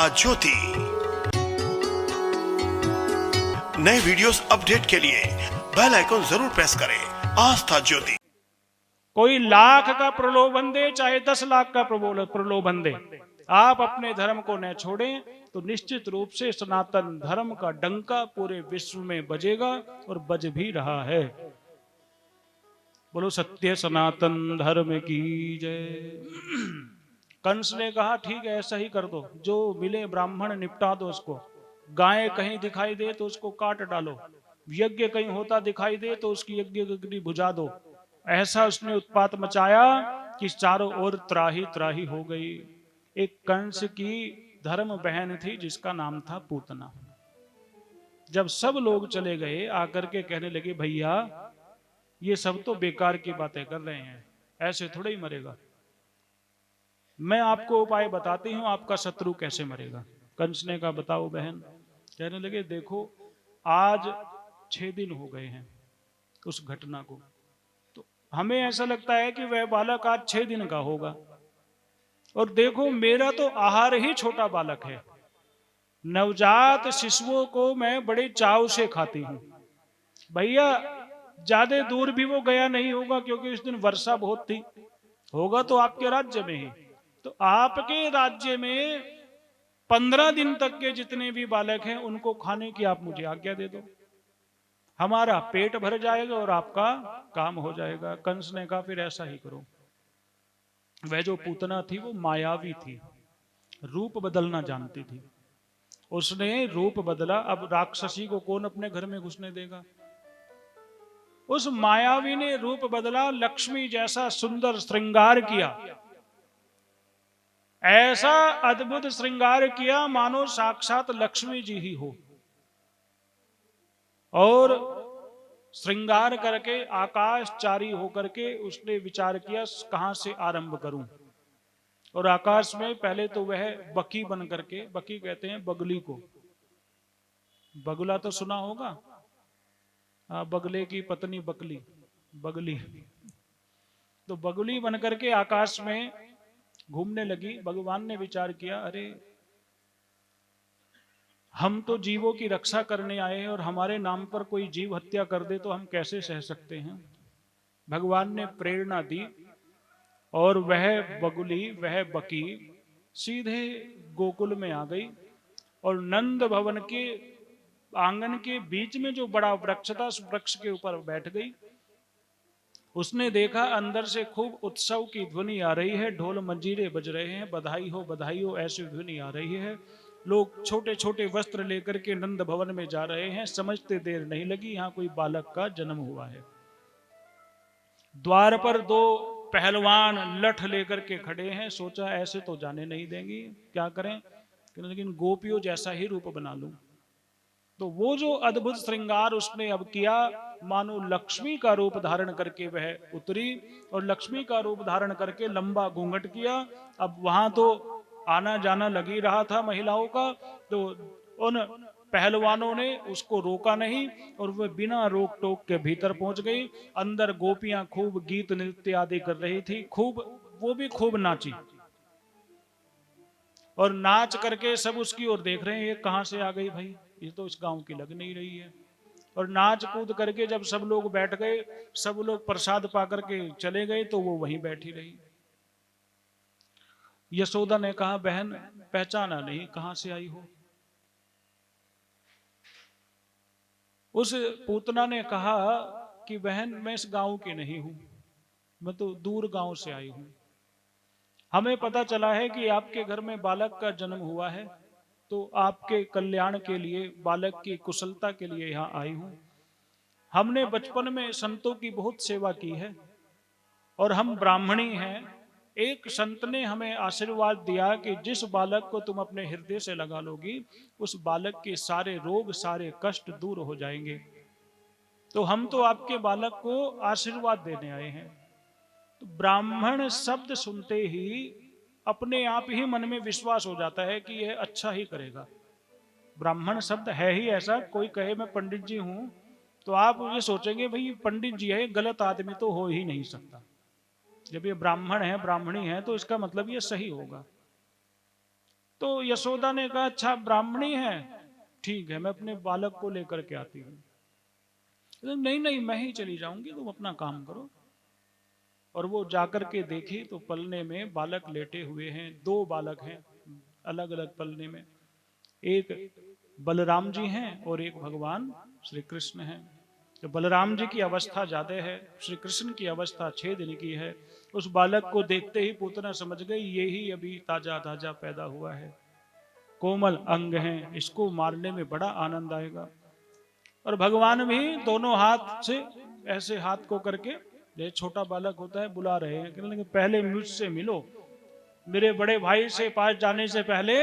आस्था ज्योति। नए videos update के लिए बेल आइकन जरूर प्रेस करें। आस्था ज्योति। कोई लाख का प्रलोभन दे, चाहे 10 लाख का प्रलोभन दे, आप अपने धर्म को न छोड़ें तो निश्चित रूप से सनातन धर्म का डंका पूरे विश्व में बजेगा और बज भी रहा है। बोलो सत्य सनातन धर्म की जय। कंस ने कहा ठीक है, ऐसा ही कर दो, जो मिले ब्राह्मण निपटा दो उसको। गाय कहीं दिखाई दे तो उसको काट डालो, यज्ञ कहीं होता दिखाई दे तो उसकी यज्ञ अग्नि बुझा दो। ऐसा उसने उत्पात मचाया कि चारों ओर त्राही त्राही हो गई। एक कंस की धर्म बहन थी जिसका नाम था पूतना। जब सब लोग चले गए, आकर के कहने लगे भैया ये सब तो बेकार की बातें कर रहे हैं, ऐसे थोड़ा ही मरेगा। मैं आपको उपाय बताती हूं, आपका शत्रु कैसे मरेगा। कंस ने कहा बताओ बहन। कहने लगे देखो, आज 6 दिन हो गए हैं उस घटना को, तो हमें ऐसा लगता है कि वह बालक आज 6 दिन का होगा, और देखो मेरा तो आहार ही छोटा बालक है। नवजात शिशुओं को मैं बड़े चाव से खाती हूं। भैया ज्यादा दूर भी वो गया नहीं होगा, क्योंकि उस दिन वर्षा बहुत थी। होगा तो आपके राज्य में ही। तो आपके राज्य में 15 दिन तक के जितने भी बालक हैं उनको खाने की आप मुझे आज्ञा दे दो, हमारा पेट भर जाएगा और आपका काम हो जाएगा। कंस ने कहा फिर ऐसा ही करो। वह जो पूतना थी वो मायावी थी, रूप बदलना जानती थी। उसने रूप बदला। अब राक्षसी को कौन अपने घर में घुसने देगा। उस मायावी ने रूप बदला, लक्ष्मी जैसा सुंदर श्रृंगार किया। ऐसा अद्भुत श्रृंगार किया मानो साक्षात लक्ष्मी जी ही हो। और श्रृंगार करके आकाशचारी होकर के उसने विचार किया कहां से आरंभ करूं। और आकाश में पहले तो वह बकी बन करके, बकी कहते हैं बगली को, बगुला तो सुना होगा, बगले की पत्नी बकली, बगली। तो बगुली बन करके आकाश में घूमने लगी। भगवान ने विचार किया अरे हम तो जीवों की रक्षा करने आए हैं, और हमारे नाम पर कोई जीव हत्या कर दे तो हम कैसे सह सकते हैं। भगवान ने प्रेरणा दी और वह बगुली, वह बकी सीधे गोकुल में आ गई और नंद भवन के आंगन के बीच में जो बड़ा वृक्ष था उस वृक्ष के ऊपर बैठ गई। उसने देखा अंदर से खूब उत्सव की ध्वनि आ रही है, ढोल मंजीरे बज रहे हैं, बधाई हो ऐसी ध्वनि आ रही है। लोग छोटे छोटे वस्त्र लेकर के नंद भवन में जा रहे हैं। समझते देर नहीं लगी, यहाँ कोई बालक का जन्म हुआ है। द्वार पर 2 पहलवान लठ लेकर के खड़े हैं। सोचा ऐसे तो जाने नहीं देंगी, क्या करें, लेकिन गोपियों जैसा ही रूप बना लूं। तो वो जो अद्भुत श्रृंगार उसने अब किया, मानो लक्ष्मी का रूप धारण करके वह उतरी, और लक्ष्मी का रूप धारण करके लंबा घूंघट किया। अब वहां तो आना जाना लगी रहा था महिलाओं का, तो उन पहलवानों ने उसको रोका नहीं और वह बिना रोक टोक के भीतर पहुंच गई। अंदर गोपियां खूब गीत नृत्य आदि कर रही थी, खूब वो भी खूब नाची, और नाच करके सब उसकी ओर देख रहे हैं, ये कहां से आ गई भाई, ये तो इस गांव की लग नहीं रही है। और नाच कूद करके जब सब लोग बैठ गए, सब लोग प्रसाद पा करके चले गए, तो वो वहीं बैठी रही। यशोदा ने कहा बहन पहचाना नहीं, कहां से आई हो। उस पूतना ने कहा कि बहन मैं इस गांव की नहीं हूं, मैं तो दूर गांव से आई हूं। हमें पता चला है कि आपके घर में बालक का जन्म हुआ है, तो आपके कल्याण के लिए, बालक की कुशलता के लिए यहाँ आई हूं। हमने बचपन में संतों की बहुत सेवा की है और हम ब्राह्मणी हैं। एक संत ने हमें आशीर्वाद दिया कि जिस बालक को तुम अपने हृदय से लगा लोगी, उस बालक के सारे रोग, सारे कष्ट दूर हो जाएंगे। तो हम तो आपके बालक को आशीर्वाद देने आए हैं। तो ब्राह्मण शब्द सुनते ही अपने आप ही मन में विश्वास हो जाता है कि यह अच्छा ही करेगा। ब्राह्मण शब्द है ही ऐसा, कोई कहे मैं पंडित जी हूं तो आप ये सोचेंगे भाई पंडित जी है, गलत आदमी तो हो ही नहीं सकता। जब ये ब्राह्मण है, ब्राह्मणी है, तो इसका मतलब ये सही होगा। तो यशोदा ने कहा अच्छा ब्राह्मणी है, ठीक है मैं अपने बालक को लेकर के आती हूँ। नहीं नहीं मैं ही चली जाऊंगी, तुम अपना काम करो। और वो जाकर के देखी तो पलने में बालक लेटे हुए हैं, दो बालक हैं अलग अलग पलने में, एक बलराम जी हैं और एक भगवान श्री कृष्ण हैं। तो बलराम जी की अवस्था ज्यादा है, श्री कृष्ण की अवस्था 6 दिन की है। उस बालक को देखते ही पूतना समझ गई ये ही अभी ताजा ताजा पैदा हुआ है, कोमल अंग हैं, इसको मारने में बड़ा आनंद आएगा। और भगवान भी दोनों हाथ से ऐसे हाथ को करके, ये छोटा बालक होता है, बुला रहे हैं, कहने लगे पहले मुझसे मिलो, मेरे बड़े भाई से पास जाने से पहले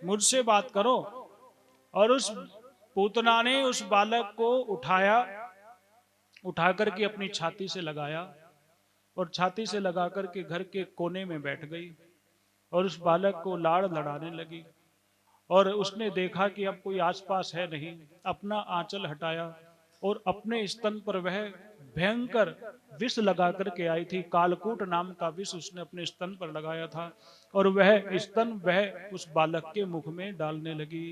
मुझसे बात करो। और उस पूतना ने उस बालक को उठाया, उठा करके अपनी छाती से लगाया और छाती से लगा करके घर के कोने में बैठ गई और उस बालक को लाड़ लड़ाने लगी। और उसने देखा कि अब कोई आसपास है नहीं, अपना आंचल हटाया और अपने स्तन पर वह भयंकर विष लगा करके आई थी, कालकूट नाम का विष उसने अपने स्तन पर लगाया था। और वह स्तन वह उस बालक के मुख में डालने लगी।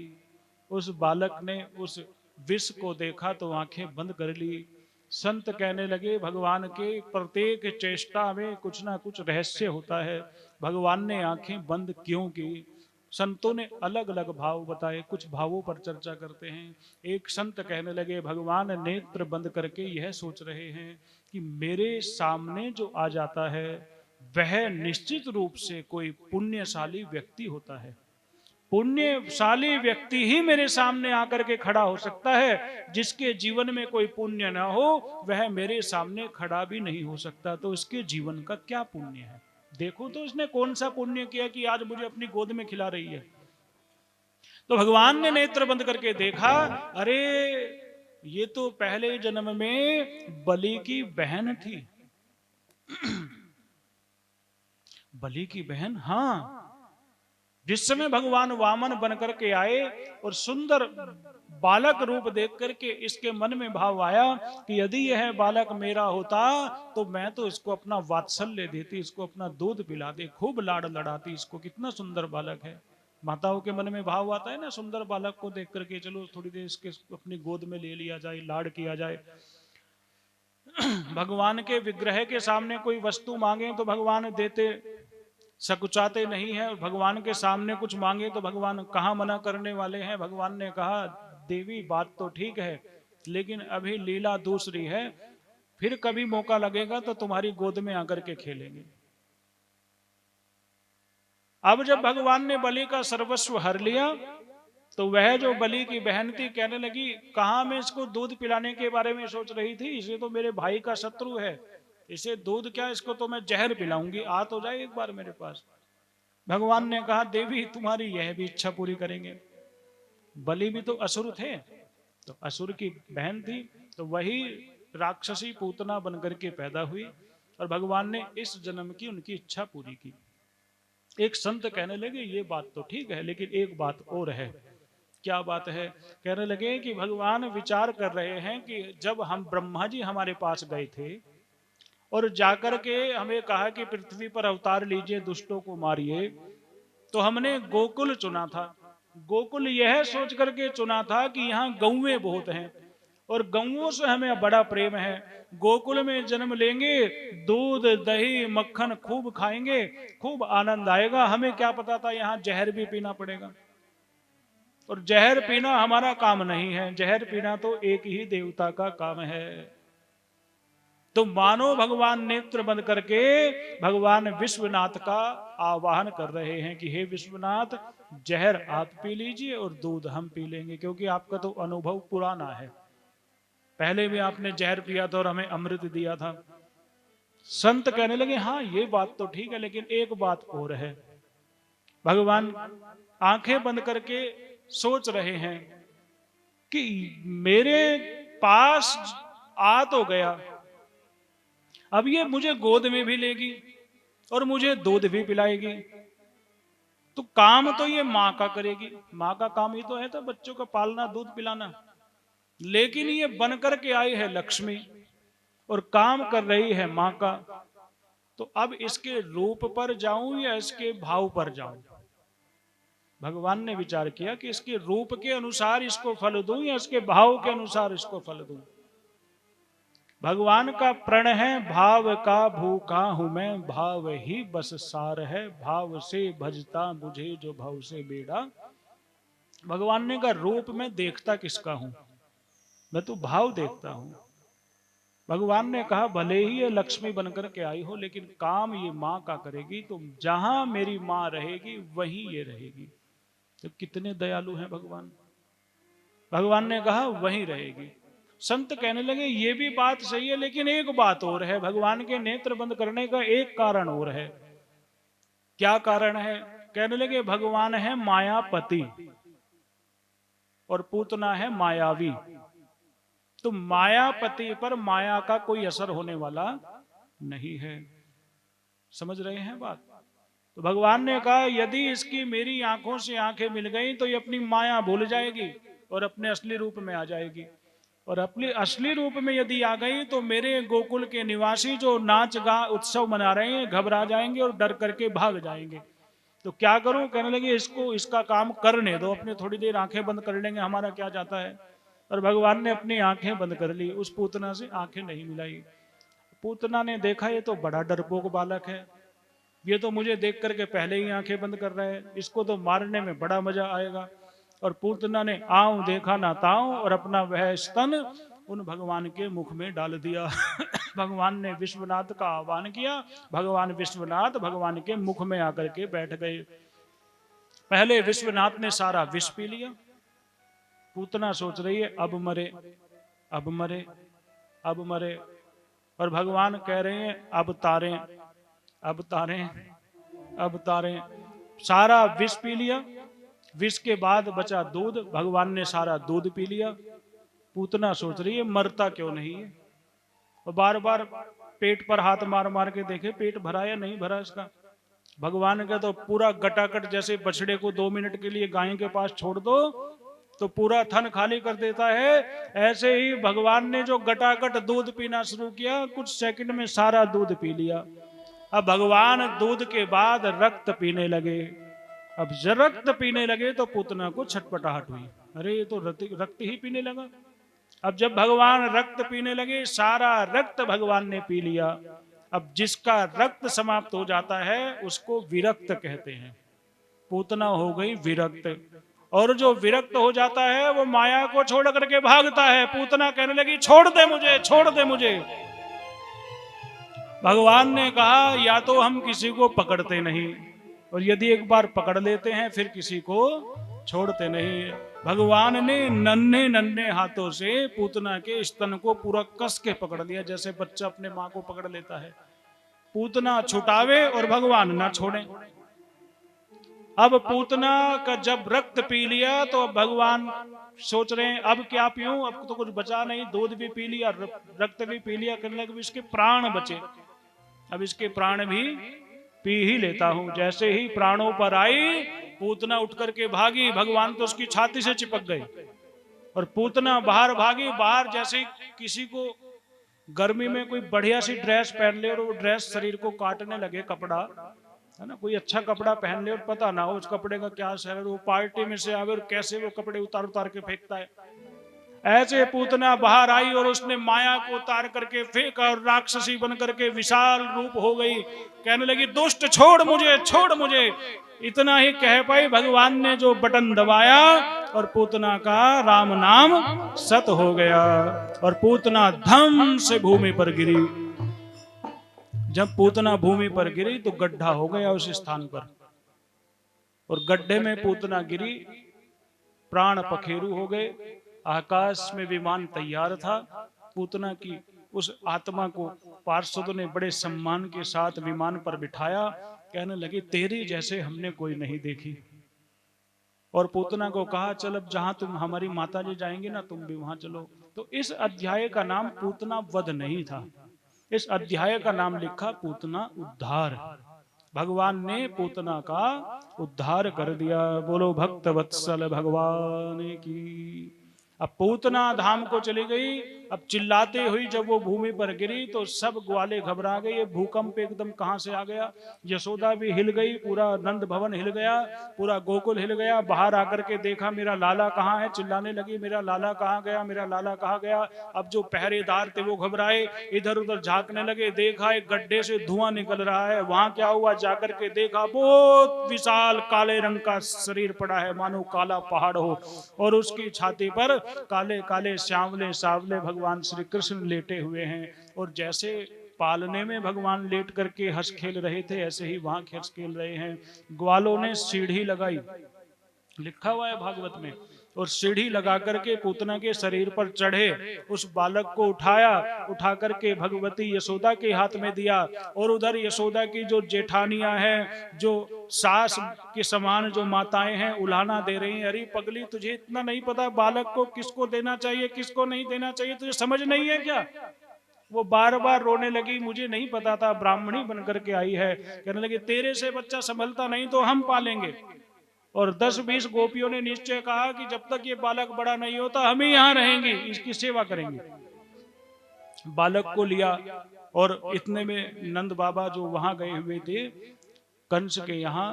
उस बालक ने उस विष को देखा तो आंखें बंद कर ली। संत कहने लगे भगवान के प्रत्येक चेष्टा में कुछ ना कुछ रहस्य होता है, भगवान ने आंखें बंद क्यों की? संतों ने अलग अलग भाव बताए, कुछ भावों पर चर्चा करते हैं। एक संत कहने लगे भगवान नेत्र बंद करके यह सोच रहे हैं कि मेरे सामने जो आ जाता है वह निश्चित रूप से कोई पुण्यशाली व्यक्ति होता है, पुण्यशाली व्यक्ति ही मेरे सामने आकर के खड़ा हो सकता है, जिसके जीवन में कोई पुण्य ना हो वह मेरे सामने खड़ा भी नहीं हो सकता। तो इसके जीवन का क्या पुण्य है? देखो तो इसने कौन सा पुण्य किया कि आज मुझे अपनी गोद में खिला रही है। तो भगवान ने नेत्र बंद करके देखा, अरे ये तो पहले जन्म में बलि की बहन थी। बलि की बहन, हाँ। जिस समय भगवान वामन बनकर के आए और सुंदर बालक रूप देख करके इसके मन में भाव आया कि यदि यह बालक मेरा होता तो मैं तो इसको अपना वात्सल्य देती, इसको अपना दूध पिलाती, खूब लाड़ लड़ाती, इसको कितना सुंदर बालक है। माताओं के मन में भाव आता है ना, सुंदर बालक को देख करके चलो थोड़ी देर इसके अपनी गोद में ले लिया जाए, लाड़ किया जाए। भगवान के विग्रह के सामने कोई वस्तु मांगे तो भगवान देते, सकुचाते नहीं है। और भगवान के सामने कुछ मांगे तो भगवान कहाँ मना करने वाले हैं। भगवान ने कहा देवी बात तो ठीक है लेकिन अभी लीला दूसरी है, फिर कभी मौका लगेगा तो तुम्हारी गोद में आकर के खेलेंगे। अब जब भगवान ने बलि का सर्वस्व हर लिया तो वह जो बलि की बहन थी कहने लगी कहाँ मैं इसको दूध पिलाने के बारे में सोच रही थी, इसे तो मेरे भाई का शत्रु है, इसे दूध क्या, इसको तो मैं जहर पिलाऊंगी, आ तो जाए एक बार मेरे पास। भगवान ने कहा देवी तुम्हारी यह भी इच्छा पूरी करेंगे। बलि भी तो असुर थे, तो असुर की बहन थी, तो वही राक्षसी पूतना बनकर के पैदा हुई और भगवान ने इस जन्म की उनकी इच्छा पूरी की। एक संत कहने लगे ये बात तो ठीक है लेकिन एक बात और है। क्या बात है? कहने लगे कि भगवान विचार कर रहे हैं कि जब हम ब्रह्मा जी हमारे पास गए थे और जाकर के हमें कहा कि पृथ्वी पर अवतार लीजिए, दुष्टों को मारिए, तो हमने गोकुल चुना था। गोकुल यह सोच करके चुना था कि यहाँ गौएं बहुत हैं और गौओं से हमें बड़ा प्रेम है, गोकुल में जन्म लेंगे, दूध दही मक्खन खूब खाएंगे, खूब आनंद आएगा। हमें क्या पता था यहाँ जहर भी पीना पड़ेगा, और जहर पीना हमारा काम नहीं है, जहर पीना तो एक ही देवता का काम है। तो मानो भगवान नेत्र बंद करके भगवान विश्वनाथ का आवाहन कर रहे हैं कि हे विश्वनाथ जहर आप पी लीजिए और दूध हम पी लेंगे, क्योंकि आपका तो अनुभव पुराना है, पहले भी आपने जहर पिया था और हमें अमृत दिया था। संत कहने लगे हाँ ये बात तो ठीक है लेकिन एक बात और है। भगवान आंखें बंद करके सोच रहे हैं कि मेरे पास आ तो गया, अब ये मुझे गोद में भी लेगी और मुझे दूध भी पिलाएगी, तो काम तो ये माँ का करेगी, माँ का काम ही तो है तो बच्चों को पालना, दूध पिलाना। लेकिन ये बनकर के आई है लक्ष्मी और काम कर रही है माँ का, तो अब इसके रूप पर जाऊं या इसके भाव पर जाऊं? भगवान ने विचार किया कि इसके रूप के अनुसार इसको फल दूं या इसके भाव के अनुसार इसको फल दूं। भगवान का प्रण है, भाव का भूखा हूं मैं, भाव ही बस सार है, भाव से भजता मुझे जो भाव से बेड़ा। भगवान ने कहा रूप में देखता किसका हूं, मैं तो भाव देखता हूं। भगवान ने कहा भले ही ये लक्ष्मी बनकर के आई हो, लेकिन काम ये माँ का करेगी, तो जहां मेरी माँ रहेगी वहीं ये रहेगी। तो कितने दयालु हैं भगवान। भगवान ने कहा वहीं रहेगी। संत कहने लगे ये भी बात सही है, लेकिन एक बात और है, भगवान के नेत्र बंद करने का एक कारण और है। क्या कारण है? कहने लगे भगवान है मायापति और पूतना है मायावी। तो मायापति पर माया का कोई असर होने वाला नहीं है। समझ रहे हैं बात? तो भगवान ने कहा यदि इसकी मेरी आंखों से आंखें मिल गई तो ये अपनी माया भूल जाएगी और अपने असली रूप में आ जाएगी। और अपने असली रूप में यदि आ गई तो मेरे गोकुल के निवासी जो नाच गा उत्सव मना रहे हैं घबरा जाएंगे और डर करके भाग जाएंगे। तो क्या करूं? कहने लगे इसको इसका काम करने दो, अपने थोड़ी देर आंखें बंद कर लेंगे, हमारा क्या जाता है। और भगवान ने अपनी आंखें बंद कर ली, उस पूतना से आंखें नहीं मिलाई। पूतना ने देखा ये तो बड़ा डरपोक बालक है, ये तो मुझे देख करके पहले ही आंखें बंद कर रहा है, इसको तो मारने में बड़ा मजा आएगा। और पूतना ने आऊं देखा ना ताऊं और अपना वह स्तन उन भगवान के मुख में डाल दिया। भगवान ने विश्वनाथ का आह्वान किया, भगवान विश्वनाथ भगवान के मुख में आकर के बैठ गए। पहले विश्वनाथ ने सारा विष पी लिया। पूतना सोच रही है अब मरे, अब मरे, अब मरे। और भगवान कह रहे हैं अब तारें, अब तारें, अब तारें। सारा विष पी लिया। विष के बाद बचा दूध, भगवान ने सारा दूध पी लिया। पूतना सोच रही है मरता क्यों नहीं है, और बार बार पेट पर हाथ मार मार के देखे पेट भरा या नहीं भरा इसका। भगवान का तो पूरा गटागट, जैसे बछड़े को 2 मिनट के लिए गाय के पास छोड़ दो तो पूरा थन खाली कर देता है, ऐसे ही भगवान ने जो गटागट दूध पीना शुरू किया, कुछ सेकंड में सारा दूध पी लिया। अब भगवान दूध के बाद रक्त पीने लगे। अब जब रक्त पीने लगे तो पूतना को छटपटाहट हुई, अरे ये तो रक्त ही पीने लगा। अब जब भगवान रक्त पीने लगे, सारा रक्त भगवान ने पी लिया। अब जिसका रक्त समाप्त हो जाता है उसको विरक्त कहते हैं। पूतना हो गई विरक्त, और जो विरक्त हो जाता है वो माया को छोड़ करके भागता है। पूतना कहने लगी छोड़ दे मुझे, छोड़ दे मुझे। भगवान ने कहा या तो हम किसी को पकड़ते नहीं, और यदि एक बार पकड़ लेते हैं फिर किसी को छोड़ते नहीं। भगवान ने नन्हे नन्हे हाथों से पूतना के स्तन को पूरा कस के पकड़ लिया, जैसे बच्चा अपने माँ को पकड़ लेता है। पूतना छुटावे और भगवान ना छोड़े। अब पूतना का जब रक्त पी लिया तो अब भगवान सोच रहे हैं अब क्या पीऊं, अब तो कुछ बचा नहीं, दूध भी पी लिया, रक्त भी पी लिया, करने लगे इसके प्राण बचे, अब इसके प्राण भी पी ही लेता हूं। जैसे ही प्राणों पर आई पूतना उठ करके भागी, भगवान तो उसकी छाती से चिपक गए और पूतना बाहर भागी। बाहर जैसे किसी को गर्मी में कोई बढ़िया सी ड्रेस पहन ले और वो ड्रेस शरीर को काटने लगे, कपड़ा है ना, कोई अच्छा कपड़ा पहन ले और पता ना हो उस कपड़े का क्या असर है, वो पार्टी में से आवे और कैसे वो कपड़े उतार उतार के फेंकता है। ऐसे पूतना बाहर आई और उसने माया को उतार करके फेंका और राक्षसी बन करके विशाल रूप हो गई। कहने लगी दुष्ट छोड़ मुझे, छोड़ मुझे। इतना ही कह पाई, भगवान ने जो बटन दबाया और पूतना का राम नाम सत हो गया और पूतना धम से भूमि पर गिरी। जब पूतना भूमि पर गिरी तो गड्ढा हो गया उस स्थान पर, और गड्ढे में पूतना गिरी, प्राण पखेरु हो गए। आकाश में विमान तैयार था। पूतना की उस आत्मा को पार्षदों ने बड़े सम्मान के साथ विमान पर बिठाया। कहने लगे तेरे जैसे हमने कोई नहीं देखी। और पूतना को कहा चल अब जहां तुम हमारी माता जी जाएंगे ना तुम भी वहां चलो। तो इस अध्याय का नाम पूतना वध नहीं था, इस अध्याय का नाम लिखा पूतना उद्धार। भगवान ने पूतना का उद्धार कर दिया। बोलो भक्त वत्सल भगवान की। अब पूतना धाम को चली गई अब चिल्लाते हुई जब वो भूमि पर गिरी तो सब ग्वाले घबरा गए, ये भूकंप एकदम कहां से आ गया। यशोदा भी हिल गई, पूरा नंद भवन हिल गया, पूरा गोकुल हिल गया। बाहर आकर के देखा मेरा लाला कहाँ है, चिल्लाने लगी मेरा लाला कहाँ गया, मेरा लाला कहाँ गया। अब जो पहरेदार थे वो घबराए, इधर उधर झांकने लगे, देखा एक गड्ढे से धुआं निकल रहा है। वहां क्या हुआ, जाकर के देखा बहुत विशाल काले रंग का शरीर पड़ा है, मानो काला पहाड़ हो, और उसकी छाती पर काले काले श्यावले सावले भगवान श्री कृष्ण लेटे हुए हैं। और जैसे पालने में भगवान लेट करके हंस खेल रहे थे, ऐसे ही वहां हंस खेल रहे हैं। ग्वालों ने सीढ़ी लगाई, लिखा हुआ है भागवत में, और सीढ़ी लगा करके पूतना के शरीर पर चढ़े, उस बालक को उठा करके भगवती यशोदा के हाथ में दिया। और उधर यशोदा की जो जेठानियां हैं, जो सास के समान जो माताएं हैं, उलाहना दे रही हैं, अरे पगली तुझे इतना नहीं पता बालक को किसको देना चाहिए किसको नहीं देना चाहिए, तुझे समझ नहीं है क्या। वो बार बार रोने लगी, मुझे नहीं पता था, ब्राह्मणी बनकर के आई है। कहने लगी तेरे से बच्चा संभलता नहीं तो हम पालेंगे। और 10-20 गोपियों ने निश्चय कहा कि जब तक ये बालक बड़ा नहीं होता हम ही यहाँ रहेंगे, इसकी सेवा करेंगे। बालक को लिया, और इतने में नंद बाबा जो वहां गए हुए थे कंस के यहाँ,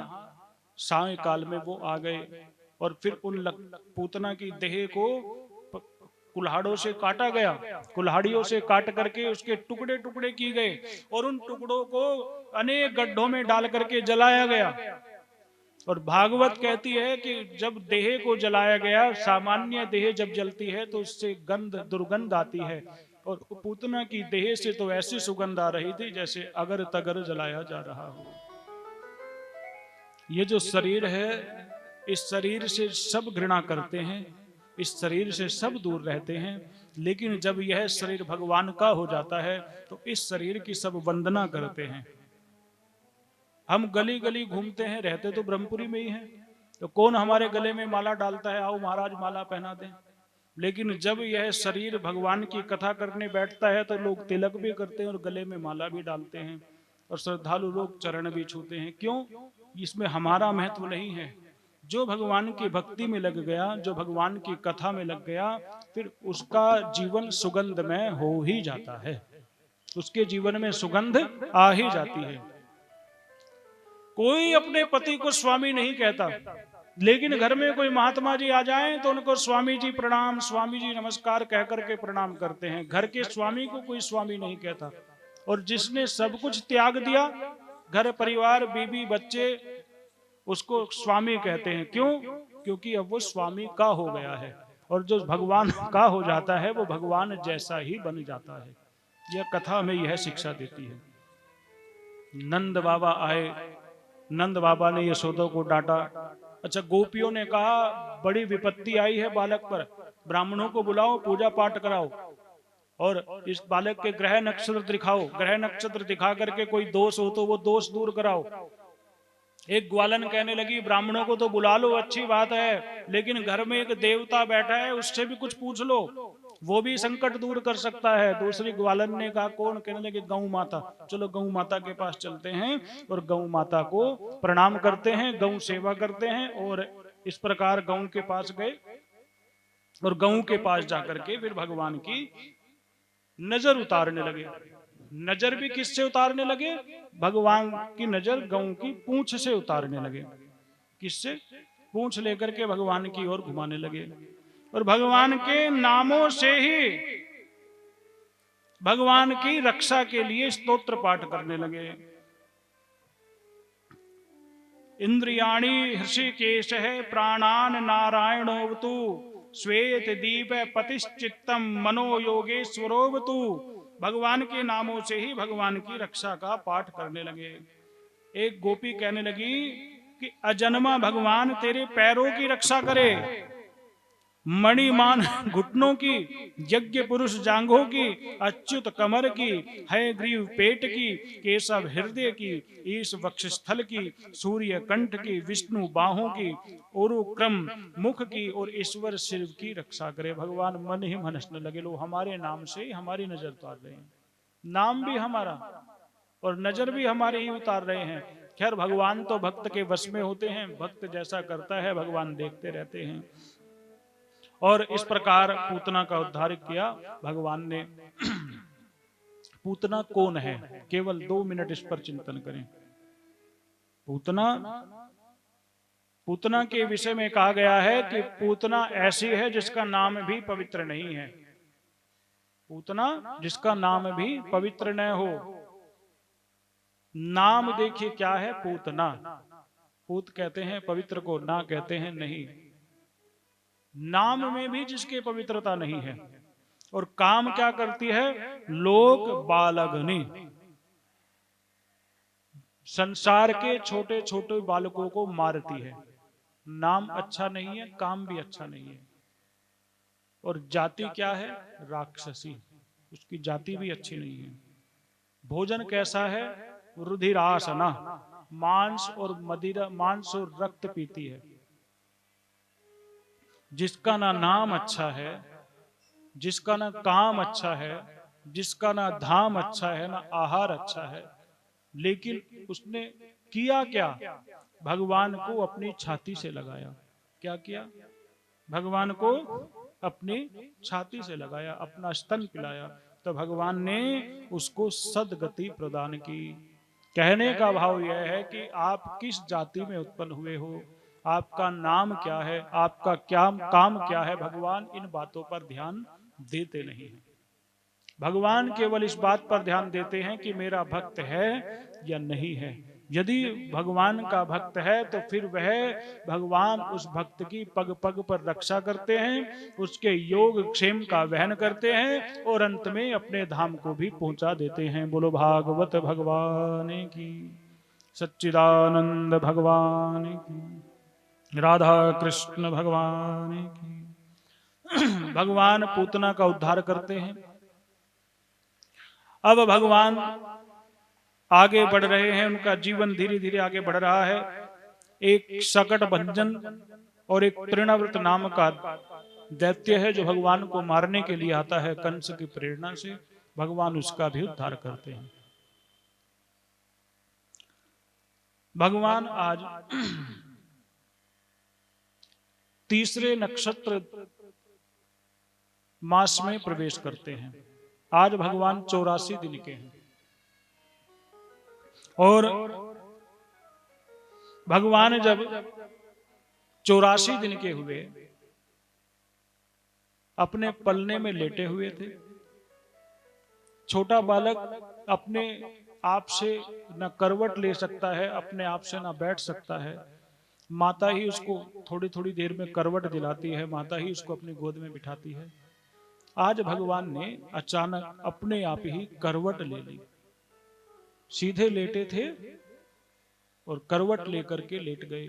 साय काल में वो आ गए। और फिर उन पूतना की देह को कुल्हाड़ों से काटा गया, कुल्हाड़ियों से काट करके उसके टुकड़े टुकड़े किए गए, और उन टुकड़ों को अनेक गड्ढों में डाल करके जलाया गया। और भागवत कहती है कि जब देह को जलाया गया, सामान्य देह जब जलती है तो उससे दुर्गंध आती है, और पूतना की देह से तो ऐसी सुगंध आ रही थी जैसे अगर तगर जलाया जा रहा हो। ये जो शरीर है, इस शरीर से सब घृणा करते हैं, इस शरीर से सब दूर रहते हैं, लेकिन जब यह शरीर भगवान का हो जाता है तो इस शरीर की सब वंदना करते हैं। हम गली गली घूमते हैं, रहते तो ब्रह्मपुरी में ही हैं, तो कौन हमारे गले में माला डालता है, आओ महाराज माला पहना दें। लेकिन जब यह शरीर भगवान की कथा करने बैठता है तो लोग तिलक भी करते हैं और गले में माला भी डालते हैं, और श्रद्धालु लोग चरण भी छूते हैं। क्यों? इसमें हमारा महत्व नहीं है। जो भगवान की भक्ति में लग गया, जो भगवान की कथा में लग गया, फिर उसका जीवन सुगंधमय हो ही जाता है, उसके जीवन में सुगंध आ ही जाती है। कोई अपने पति को स्वामी नहीं कहता, लेकिन घर में कोई महात्मा जी आ जाएं तो उनको स्वामी जी प्रणाम, स्वामी जी नमस्कार कह करके प्रणाम करते हैं। घर के स्वामी को कोई स्वामी नहीं कहता। और जिसने सब कुछ त्याग दिया, घर परिवार बीबी बच्चे, उसको स्वामी कहते हैं। क्यों? क्योंकि अब वो स्वामी का हो गया है, और जो भगवान का हो जाता है वो भगवान जैसा ही बन जाता है। यह कथा हमें यह शिक्षा देती है। नंद बाबा आए, नंद बाबा ने यशोदा को डांटा। अच्छा, गोपियों ने कहा बड़ी विपत्ति आई है बालक पर, ब्राह्मणों को बुलाओ, पूजा पाठ कराओ, और इस बालक के ग्रह नक्षत्र दिखाओ, ग्रह नक्षत्र दिखा करके कोई दोष हो तो वो दोष दूर कराओ। एक ग्वालन कहने लगी ब्राह्मणों को तो बुला लो, अच्छी बात है, लेकिन घर में एक देवता बैठा है, उससे भी कुछ पूछ लो, वो भी संकट दूर कर सकता है। दूसरी ग्वालन ने कहा कौन? कहने लगे गौ माता। चलो गौ माता के पास चलते हैं और गौ माता को प्रणाम करते हैं, गौ सेवा करते हैं। और इस प्रकार गौ के पास गए, और गौ के पास जाकर के फिर भगवान की नजर उतारने लगे। नजर भी किससे उतारने लगे? भगवान की नजर गौ की पूंछ से उतारने लगे। किससे? पूंछ लेकर के भगवान की ओर घुमाने लगे, और भगवान के नामों से ही भगवान की रक्षा के लिए स्तोत्र पाठ करने लगे। इंद्रियाणि हृषिकेश है प्राणान नारायणोवतु, श्वेत दीप पतिश्चित्तम मनो योगेश्वरोवतु। भगवान के नामों से ही भगवान की रक्षा का पाठ करने लगे। एक गोपी कहने लगी कि अजन्मा भगवान तेरे पैरों की रक्षा करे, मणिमान घुटनों की, यज्ञ पुरुष जांघों की, अच्युत कमर की, है ग्रीव पेट की, केशव हृदय की, ईश वक्षस्थल की, सूर्य कंठ की, विष्णु बाहों की, उरुक्रम मुख की, और ईश्वर शिव की रक्षा करे। भगवान मन ही मन हंसने लगे, लो हमारे नाम से ही हमारी नजर उतार रहे हैं, नाम भी हमारा और नजर भी हमारे ही उतार रहे हैं। खैर भगवान तो भक्त के वश में होते हैं, भक्त जैसा करता है भगवान देखते रहते हैं। और इस प्रकार पूतना का उद्धार किया भगवान ने। पूतना कौन है, केवल 2 मिनट इस पर चिंतन करें। पूतना, पूतना के विषय में कहा गया है कि पूतना ऐसी है जिसका नाम भी पवित्र नहीं है। पूतना जिसका नाम भी पवित्र न हो। नाम देखिए क्या है, पूतना। पूत कहते हैं पवित्र को, ना कहते हैं नहीं। नाम में भी जिसकी पवित्रता नहीं है। और काम क्या करती है, लोक बालगनी, संसार के छोटे छोटे बालकों को मारती है। नाम अच्छा नहीं है, काम भी अच्छा नहीं है। और जाति क्या है, राक्षसी, उसकी जाति भी अच्छी नहीं है। भोजन कैसा है, रुधिरासना, मांस और मदिरा, मांस और रक्त पीती है। जिसका ना नाम अच्छा है, जिसका ना काम अच्छा है, जिसका ना धाम अच्छा है, ना आहार अच्छा है, लेकिन उसने किया क्या, भगवान को अपनी छाती से लगाया। क्या किया, भगवान को अपनी छाती से लगाया, अपना स्तन पिलाया, तो भगवान ने उसको सदगति प्रदान की। कहने का भाव यह है कि आप किस जाति में उत्पन्न हुए हो, आपका नाम क्या है, आपका क्या काम क्या है, भगवान इन बातों पर ध्यान देते नहीं हैं। भगवान केवल इस बात पर ध्यान देते हैं कि मेरा भक्त है या नहीं है। यदि भगवान का भक्त है तो फिर वह भगवान उस भक्त की पग पग पर रक्षा करते हैं, उसके योग क्षेम का वहन करते हैं और अंत में अपने धाम को भी पहुंचा देते हैं। बोलो भागवत भगवान की, सच्चिदानंद भगवान की, राधा कृष्ण भगवान की। भगवान पूतना का उद्धार करते हैं। अब भगवान आगे बढ़ रहे हैं, उनका जीवन धीरे धीरे आगे बढ़ रहा है। एक शकट भंजन और एक तृणाव्रत नाम का दैत्य है जो भगवान को मारने के लिए आता है। कंस की प्रेरणा से भगवान उसका भी उद्धार करते हैं। भगवान आज तीसरे नक्षत्र मास में प्रवेश करते हैं। आज भगवान 84 दिन के हैं और भगवान जब 84 दिन के हुए, अपने पलने में लेटे हुए थे। छोटा बालक अपने आप से न करवट ले सकता है, अपने आप से न बैठ सकता है। माता ही उसको थोड़ी थोड़ी देर में करवट दिलाती है, माता ही उसको अपनी गोद में बिठाती है। आज भगवान ने अचानक अपने आप ही करवट ले ली। सीधे लेटे थे और करवट लेकर के लेट गए।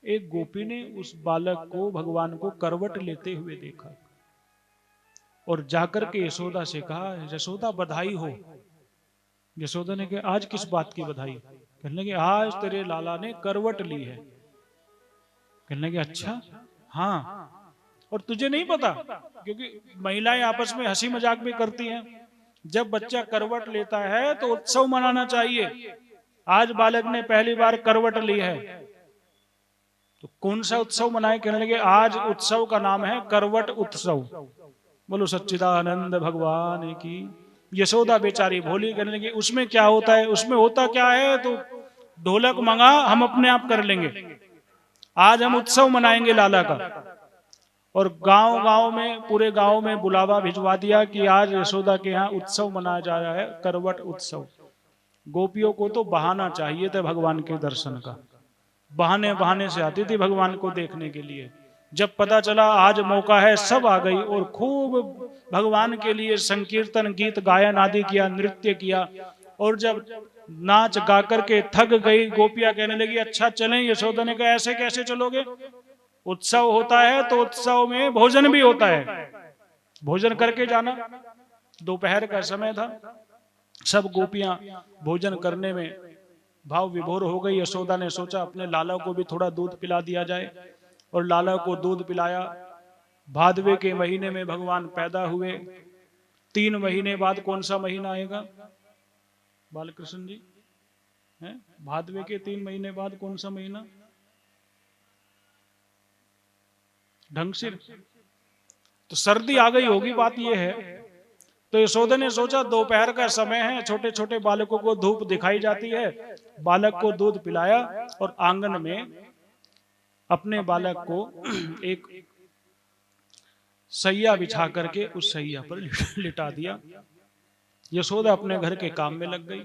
एक गोपी ने उस बालक को, भगवान को करवट लेते हुए देखा और जाकर के यशोदा से कहा, यशोदा बधाई हो। यशोदा ने कहा, आज किस बात की बधाई? कहने लगे, आज तेरे लाला ने करवट ली है। कहने लगे, अच्छा हाँ, और तुझे नहीं पता? क्योंकि महिलाएं आपस में हंसी मजाक भी करती हैं। जब बच्चा करवट लेता है तो उत्सव मनाना चाहिए। आज बालक ने पहली बार करवट ली है तो कौन सा उत्सव मनाए? कहने लगे, आज उत्सव का नाम है करवट उत्सव। बोलो सच्चिदानंद भगवान की। यशोदा बेचारी भोली, कहने लगी, उसमें क्या होता है? उसमें होता क्या है? तो ढोलक मंगा, हम अपने आप कर लेंगे। आज हम उत्सव मनाएंगे लाला का। और गांव गांव में, पूरे गांव में बुलावा भिजवा दिया कि आज यशोदा के यहाँ उत्सव मनाया जा रहा है, करवट उत्सव। गोपियों को तो बहाना चाहिए था भगवान के दर्शन का। बहाने बहाने से आती थी भगवान को देखने के लिए। जब पता चला आज मौका है, सब आ गई और खूब भगवान के लिए संकीर्तन, गीत गायन आदि किया, नृत्य किया। और जब नाच गा करके थक गई गोपियां, कहने लगी, अच्छा चलें। यशोदा ने कहा, ऐसे कैसे चलोगे? उत्सव होता है तो उत्सव में भोजन भी होता है, भोजन करके जाना। दोपहर का समय था, सब गोपियां भोजन करने में भाव विभोर हो गई। यशोदा ने सोचा अपने लाला को भी थोड़ा दूध पिला दिया जाए और लाला को दूध पिलाया। भादवे के महीने में भगवान पैदा हुए। 3 महीने बाद कौन सा महीना आएगा बालकृष्ण जी? है भादवे के 3 महीने बाद कौन सा महीना? ढंग से तो सर्दी आ गई होगी, बात यह है। तो यशोदा ने सोचा दोपहर का समय है, छोटे छोटे बालकों को धूप दिखाई जाती है, बालक को दूध पिलाया और आंगन में अपने बालक को एक सैया बिछा करके उस सैया पर लिटा दिया। यशोदा अपने घर के काम में लग गई।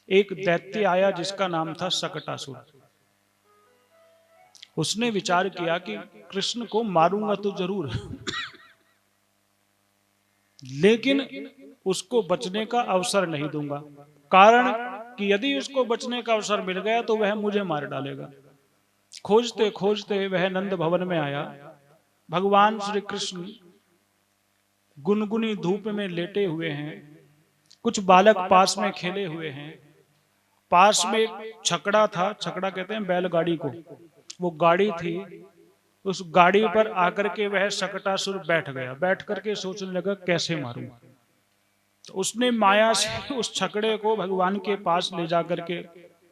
एक दैत्य आया जिसका नाम था शकटासुर। उसने विचार किया कि कृष्ण को मारूंगा तो जरूर लेकिन उसको बचने का अवसर नहीं दूंगा, कारण कि यदि उसको बचने का अवसर मिल गया तो वह मुझे मार डालेगा। खोजते खोजते वह नंद भवन में आया। भगवान श्री कृष्ण गुनगुनी धूप में लेटे हुए हैं, कुछ बालक पास में खेले हुए हैं। पास में एक छकड़ा था, छकड़ा कहते हैं बैलगाड़ी को, वो गाड़ी थी। उस गाड़ी पर आकर के वह शकटासुर बैठ गया। बैठ करके सोचने लगा कैसे मारूं। तो उसने माया से उस छकड़े को भगवान के पास ले जाकर के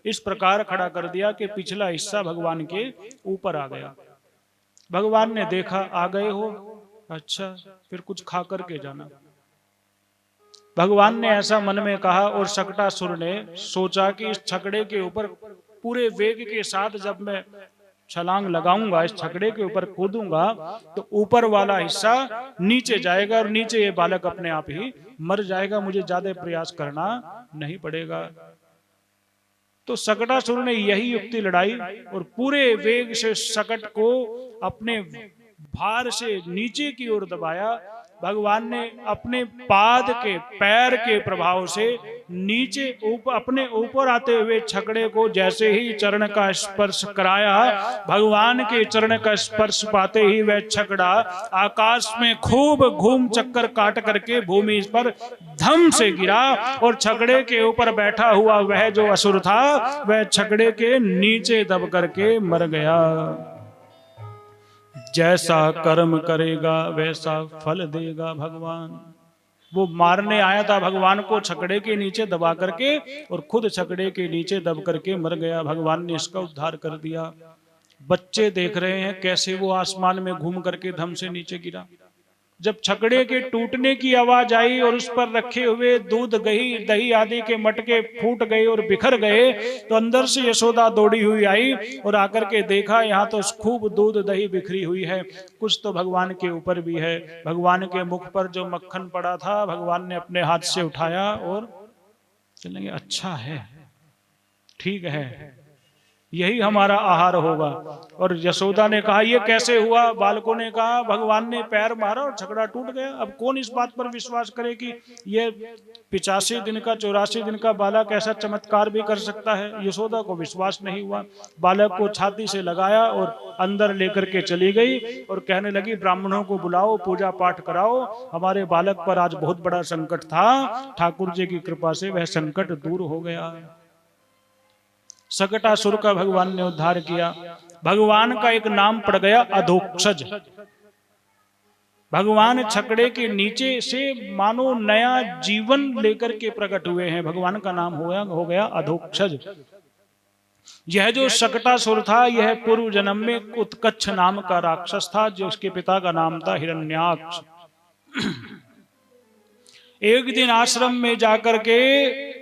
इस प्रकार खड़ा कर दिया कि पिछला हिस्सा भगवान के ऊपर आ गया। भगवान ने देखा आ गए हो, अच्छा फिर कुछ खा करके जाना। भगवान ने ऐसा मन में कहा और शकटासुर ने सोचा कि इस छकड़े के ऊपर पूरे वेग के साथ जब मैं छलांग लगाऊंगा, इस छकड़े के ऊपर कूदूंगा तो ऊपर वाला हिस्सा नीचे जाएगा और नीचे ये बालक अपने आप ही मर जाएगा, मुझे ज्यादा प्रयास करना नहीं पड़ेगा। तो शकटासुर ने यही युक्ति लड़ाई और पूरे वेग से शकट को अपने भार से नीचे की ओर दबाया। भगवान ने अपने पाद के पैर के प्रभाव से नीचे अपने ऊपर आते हुए छकड़े को जैसे ही चरण का स्पर्श कराया, भगवान के चरण का स्पर्श पाते ही वह छकड़ा आकाश में खूब घूम चक्कर काट करके भूमि पर धम से गिरा और छकड़े के ऊपर बैठा हुआ वह जो असुर था वह छकड़े के नीचे दब करके मर गया। जैसा कर्म करेगा वैसा फल देगा भगवान। वो मारने आया था भगवान को छकड़े के नीचे दबा करके और खुद छकड़े के नीचे दब करके मर गया। भगवान ने इसका उद्धार कर दिया। बच्चे देख रहे हैं कैसे वो आसमान में घूम करके धम से नीचे गिरा। जब छकड़े के टूटने की आवाज आई और उस पर रखे हुए दूध दही आदि के मटके फूट गए और बिखर गए तो अंदर से यशोदा दौड़ी हुई आई और आकर के देखा यहाँ तो खूब दूध दही बिखरी हुई है, कुछ तो भगवान के ऊपर भी है। भगवान के मुख पर जो मक्खन पड़ा था भगवान ने अपने हाथ से उठाया और चलेंगे, अच्छा है, ठीक है, यही हमारा आहार होगा। और यशोदा ने कहा ये कैसे हुआ? बालकों ने कहा भगवान ने पैर मारा और छकड़ा टूट गया। अब कौन इस बात पर विश्वास करे कि ये 85 दिन का 84 दिन का बालक ऐसा चमत्कार भी कर सकता है? यशोदा को विश्वास नहीं हुआ। बालक को छाती से लगाया और अंदर लेकर के चली गई और कहने लगी ब्राह्मणों को बुलाओ, पूजा पाठ कराओ, हमारे बालक पर आज बहुत बड़ा संकट था, ठाकुर जी की कृपा से वह संकट दूर हो गया। शकटासुर का भगवान ने उद्धार किया। भगवान का एक नाम पड़ गया अधोक्षज। भगवान छकड़े के नीचे से मानो नया जीवन लेकर के प्रकट हुए हैं। भगवान का नाम हो गया अधोक्षज। यह जो शकटासुर था यह पूर्व जन्म में उत्कच्छ नाम का राक्षस था, जो उसके पिता का नाम था हिरण्याक्ष। एक दिन आश्रम में जाकर के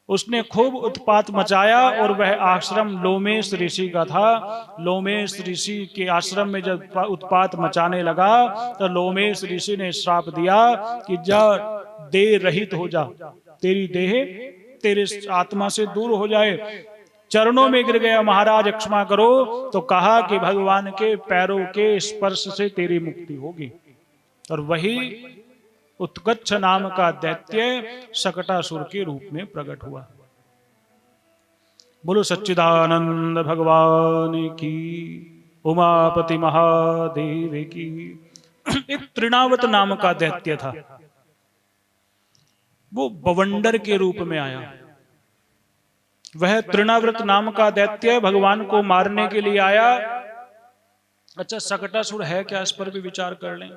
उसने खूब उत्पात मचाया और वह आश्रम लोमेश ऋषि का था। लोमेश ऋषि के आश्रम में जब उत्पात मचाने लगा तो लोमेश ऋषि ने श्राप दिया कि जा देह रहित हो जा, तेरी देह तेरे आत्मा से दूर हो जाए। चरणों में गिर गया, महाराज क्षमा करो। तो कहा कि भगवान के पैरों के स्पर्श से तेरी मुक्ति होगी। और वही उत्कच्छ नाम का दैत्य शकटासुर के रूप में प्रकट हुआ। बोलो सच्चिदानंद भगवान की, उमापति महादेव की। एक तृणावत नाम का दैत्य था, वो बवंडर के रूप में आया। वह तृणाव्रत नाम का दैत्य भगवान को मारने के लिए आया। अच्छा, शकटासुर है क्या, इस पर भी विचार कर लें।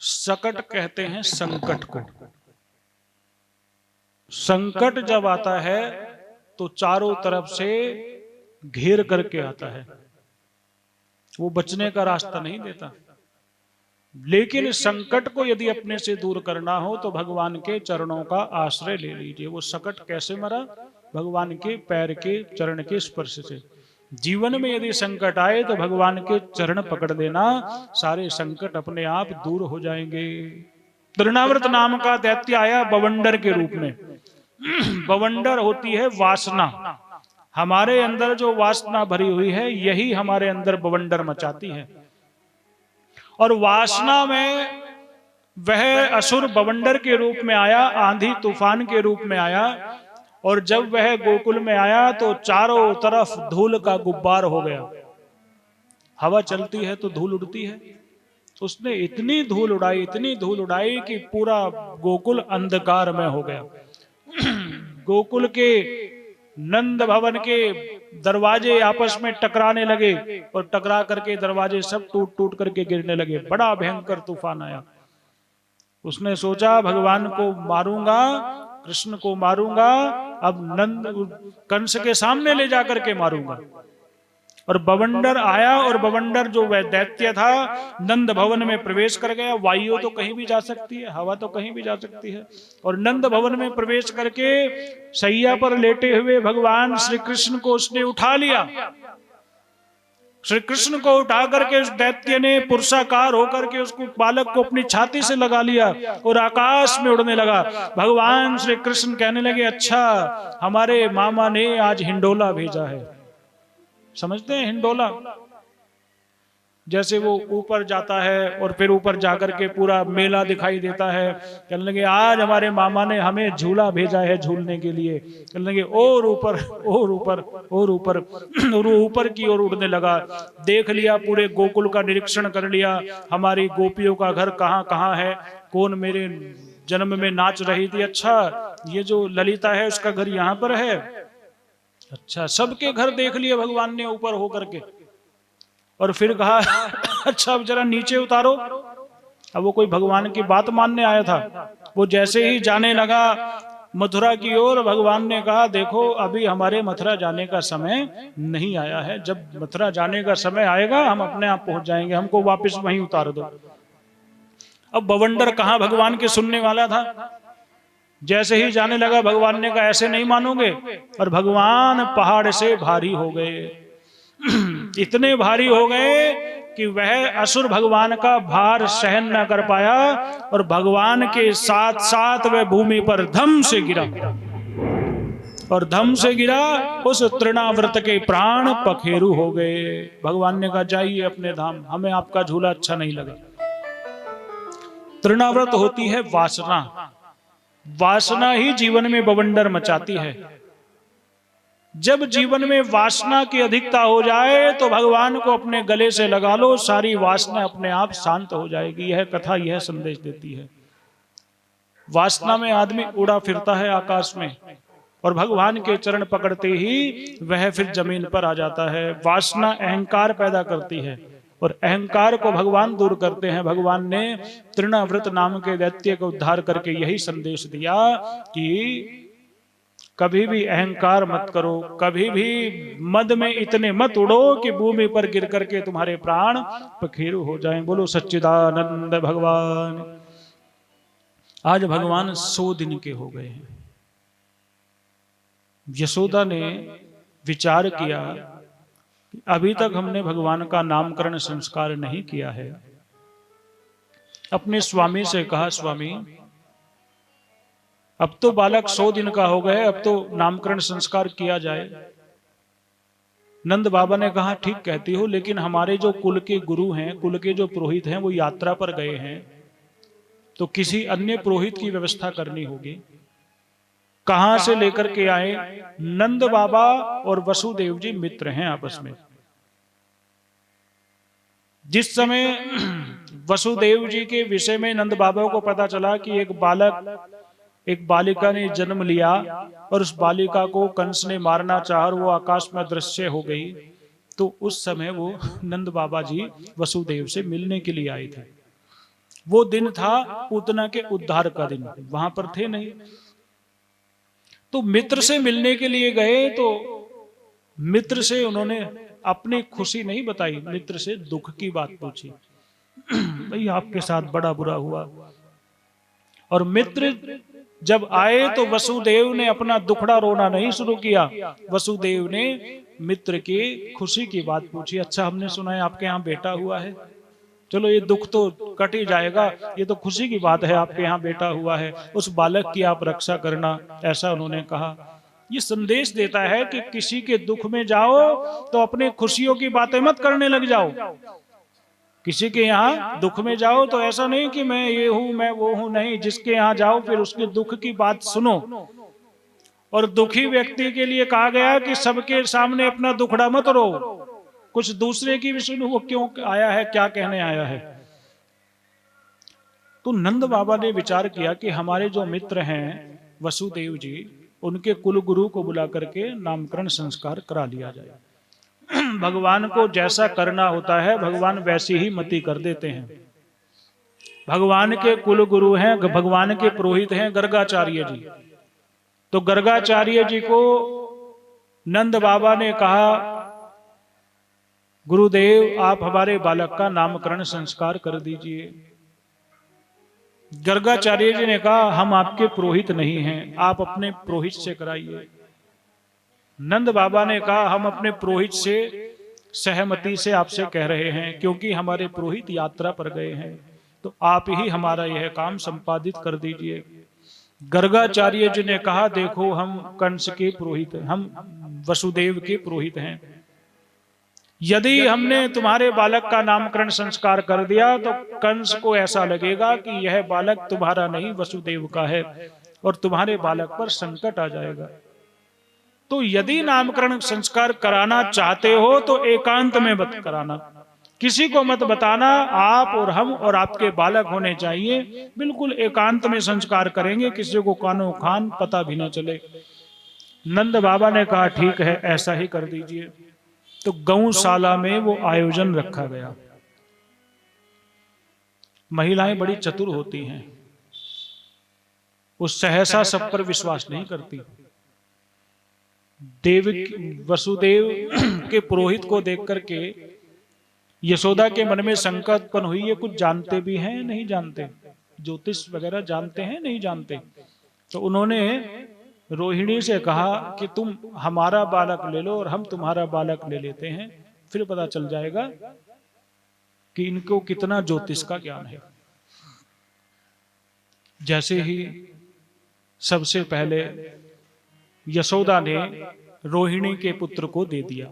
शकट कहते हैं संकट को। संकट जब आता है तो चारों तरफ से घेर करके आता है, वो बचने का रास्ता नहीं देता। लेकिन संकट को यदि अपने से दूर करना हो तो भगवान के चरणों का आश्रय ले लीजिए। वो संकट कैसे मरा? भगवान के पैर के चरण के स्पर्श से। जीवन में यदि संकट आए तो भगवान के चरण पकड़ देना, सारे संकट अपने आप दूर हो जाएंगे। तृणाव्रत नाम का दैत्य आया बवंडर के रूप में। बवंडर होती है वासना। हमारे अंदर जो वासना भरी हुई है यही हमारे अंदर बवंडर मचाती है। और वासना में वह असुर बवंडर के रूप में आया, आंधी तूफान के रूप में आया। और जब वह गोकुल में आया तो चारों तरफ धूल का गुब्बार हो गया। हवा चलती है तो धूल उड़ती है। उसने इतनी धूल उड़ाई कि पूरा गोकुल अंधकार में हो गया। गोकुल के नंद भवन के दरवाजे आपस में टकराने लगे और टकरा करके दरवाजे सब टूट टूट करके गिरने लगे। बड़ा भयंकर तूफान आया। उसने सोचा भगवान को मारूंगा, कृष्ण को मारूंगा, अब नंद कंस के सामने ले जाकर के मारूंगा। और बवंडर आया और बवंडर जो वह दैत्य था नंद भवन में प्रवेश कर गया। वायु तो कहीं भी जा सकती है, हवा तो कहीं भी जा सकती है। और नंद भवन में प्रवेश करके शैया पर लेटे हुए भगवान श्री कृष्ण को उसने उठा लिया। श्री कृष्ण को उठा करके उस दैत्य ने पुरुषाकार होकर के उसको बालक को अपनी छाती से लगा लिया और आकाश में उड़ने लगा। भगवान श्री कृष्ण कहने लगे, अच्छा हमारे मामा ने आज हिंडोला भेजा है। समझते हैं हिंडोला? जैसे वो ऊपर जाता है और फिर ऊपर जाकर के पूरा मेला दिखाई देता है। कहने लगे आज हमारे मामा ने हमें झूला भेजा है झूलने के लिए। कहने लगे और ऊपर और ऊपर और ऊपर और वो ऊपर की ओर उड़ने लगा। देख लिया, पूरे गोकुल का निरीक्षण कर लिया। हमारी गोपियों का घर कहाँ कहाँ है, कौन मेरे जन्म में नाच रही थी, अच्छा ये जो ललिता है उसका घर यहाँ पर है। अच्छा, सबके घर देख लिए भगवान ने ऊपर होकर के। और फिर कहा अच्छा अब जरा नीचे उतारो। अब वो कोई भगवान की बात मानने आया था। वो जैसे ही जाने लगा मथुरा की ओर, भगवान ने कहा देखो अभी हमारे मथुरा जाने का समय नहीं आया है। जब मथुरा जाने का समय आएगा हम अपने आप पहुंच जाएंगे, हमको वापस वहीं उतार दो। अब बवंडर कहाँ भगवान के सुनने वाला था। जैसे ही जाने लगा भगवान ने कहा ऐसे नहीं मानोगे। और भगवान पहाड़ से भारी हो गए। इतने भारी हो गए कि वह असुर भगवान का भार सहन न कर पाया और भगवान के साथ साथ वह भूमि पर धम से गिरा। और धम से गिरा, उस तृणाव्रत के प्राण पखेरु हो गए। भगवान ने कहा जाइए अपने धाम, हमें आपका झूला अच्छा नहीं लगा। तृणाव्रत होती है वासना। वासना ही जीवन में बवंडर मचाती है। जब जीवन में वासना की अधिकता हो जाए तो भगवान को अपने गले से लगा लो, सारी वासना अपने आप शांत हो जाएगी। यह कथा यह संदेश देती है। वासना में आदमी उड़ा फिरता है आकाश में और भगवान के चरण पकड़ते ही वह फिर जमीन पर आ जाता है। वासना अहंकार पैदा करती है और अहंकार को भगवान दूर करते हैं। भगवान ने तृणाव्रत नाम के दैत्य को उद्धार करके यही संदेश दिया कि कभी भी अहंकार मत करो, कभी भी मद में इतने मत उड़ो कि भूमि पर गिर करके तुम्हारे प्राण पखेरु हो जाएं। बोलो सच्चिदानंद भगवान। आज भगवान 100 दिन के हो गए हैं। यशोदा ने विचार किया अभी तक हमने भगवान का नामकरण संस्कार नहीं किया है। अपने स्वामी से कहा स्वामी अब तो बालक 100 दिन का हो गए, अब तो नामकरण संस्कार किया जाए। नंद बाबा ने कहा ठीक कहती हो, लेकिन हमारे जो कुल के गुरु हैं, कुल के जो पुरोहित हैं वो यात्रा पर गए हैं, तो किसी अन्य पुरोहित की व्यवस्था करनी होगी। कहां से लेकर के आए? नंद बाबा और वसुदेव जी मित्र हैं आपस में। जिस समय वसुदेव जी के विषय में नंद बाबा को पता चला कि एक बालिका ने जन्म लिया और उस बालिका को कंस ने मारना चाहा और वो आकाश में दृश्य हो गई, तो उस समय वो नंद बाबा जी वसुदेव से मिलने के लिए आए थे। वो दिन था पूतना के उद्धार का दिन, वहां पर थे नहीं। तो मित्र से मिलने के लिए गए तो मित्र से उन्होंने अपनी खुशी नहीं बताई, मित्र से दुख की बात पूछी। भाई आपके साथ बड़ा बुरा हुआ। और मित्र जब आए तो वसुदेव ने अपना दुखड़ा रोना नहीं शुरू किया, वसुदेव ने मित्र की खुशी की बात पूछी। अच्छा हमने सुना है आपके यहाँ बेटा हुआ है, चलो ये दुख तो कट ही जाएगा, ये तो खुशी की बात है आपके यहाँ बेटा हुआ है, उस बालक की आप रक्षा करना, ऐसा उन्होंने कहा। ये संदेश देता है कि किसी के दुख में जाओ तो अपने खुशियों की बातें मत करने लग जाओ। किसी के यहाँ दुख में जाओ तो ऐसा नहीं कि मैं ये हूं मैं वो हूं, नहीं, जिसके यहाँ जाओ फिर उसके दुख की बात सुनो। और दुखी व्यक्ति के लिए कहा गया कि सबके सामने अपना दुखड़ा मत रो, कुछ दूसरे की भी सुनो, वो क्यों आया है, क्या कहने आया है। तो नंद बाबा ने विचार किया कि हमारे जो मित्र हैं वसुदेव जी, उनके कुल गुरु को बुला करके नामकरण संस्कार करा लिया जाए। भगवान को जैसा करना होता है भगवान वैसी ही मति कर देते हैं। भगवान के कुल गुरु हैं, भगवान के पुरोहित हैं गर्गाचार्य जी। तो गर्गाचार्य जी को नंद बाबा ने कहा, गुरुदेव आप हमारे बालक का नामकरण संस्कार कर दीजिए। गर्गाचार्य जी ने कहा हम आपके पुरोहित नहीं हैं, आप अपने पुरोहित से कराइए। नंद बाबा ने कहा हम अपने पुरोहित से सहमति से आपसे कह रहे हैं, क्योंकि हमारे पुरोहित यात्रा पर गए हैं, तो आप ही हमारा यह काम संपादित कर दीजिए। गर्गाचार्य जी ने कहा देखो हम कंस के पुरोहित हैं, हम वसुदेव के पुरोहित हैं, यदि हमने तुम्हारे बालक का नामकरण संस्कार कर दिया तो कंस को ऐसा लगेगा कि यह बालक तुम्हारा नहीं वसुदेव का है और तुम्हारे बालक पर संकट आ जाएगा। तो यदि नामकरण संस्कार कराना चाहते हो तो एकांत में मत कराना, किसी को मत बताना, आप और हम और आपके बालक होने चाहिए, बिल्कुल एकांत में संस्कार करेंगे, किसी को कानो खान पता भी न चले। नंद बाबा ने कहा ठीक है ऐसा ही कर दीजिए। तो गौशाला में वो आयोजन रखा गया। महिलाएं बड़ी चतुर होती हैं, वो सहसा सब पर विश्वास नहीं करती। वसुदेव के पुरोहित को देख करके यशोदा के मन में शंका उत्पन्न हुई, ये कुछ जानते भी हैं नहीं जानते, ज्योतिष वगैरह जानते हैं नहीं जानते। तो उन्होंने रोहिणी से कहा कि तुम हमारा बालक ले लो और हम तुम्हारा बालक ले लेते हैं, फिर पता चल जाएगा कि इनको कितना ज्योतिष का ज्ञान है। जैसे ही सबसे पहले यशोदा ने रोहिणी के पुत्र को दे दिया।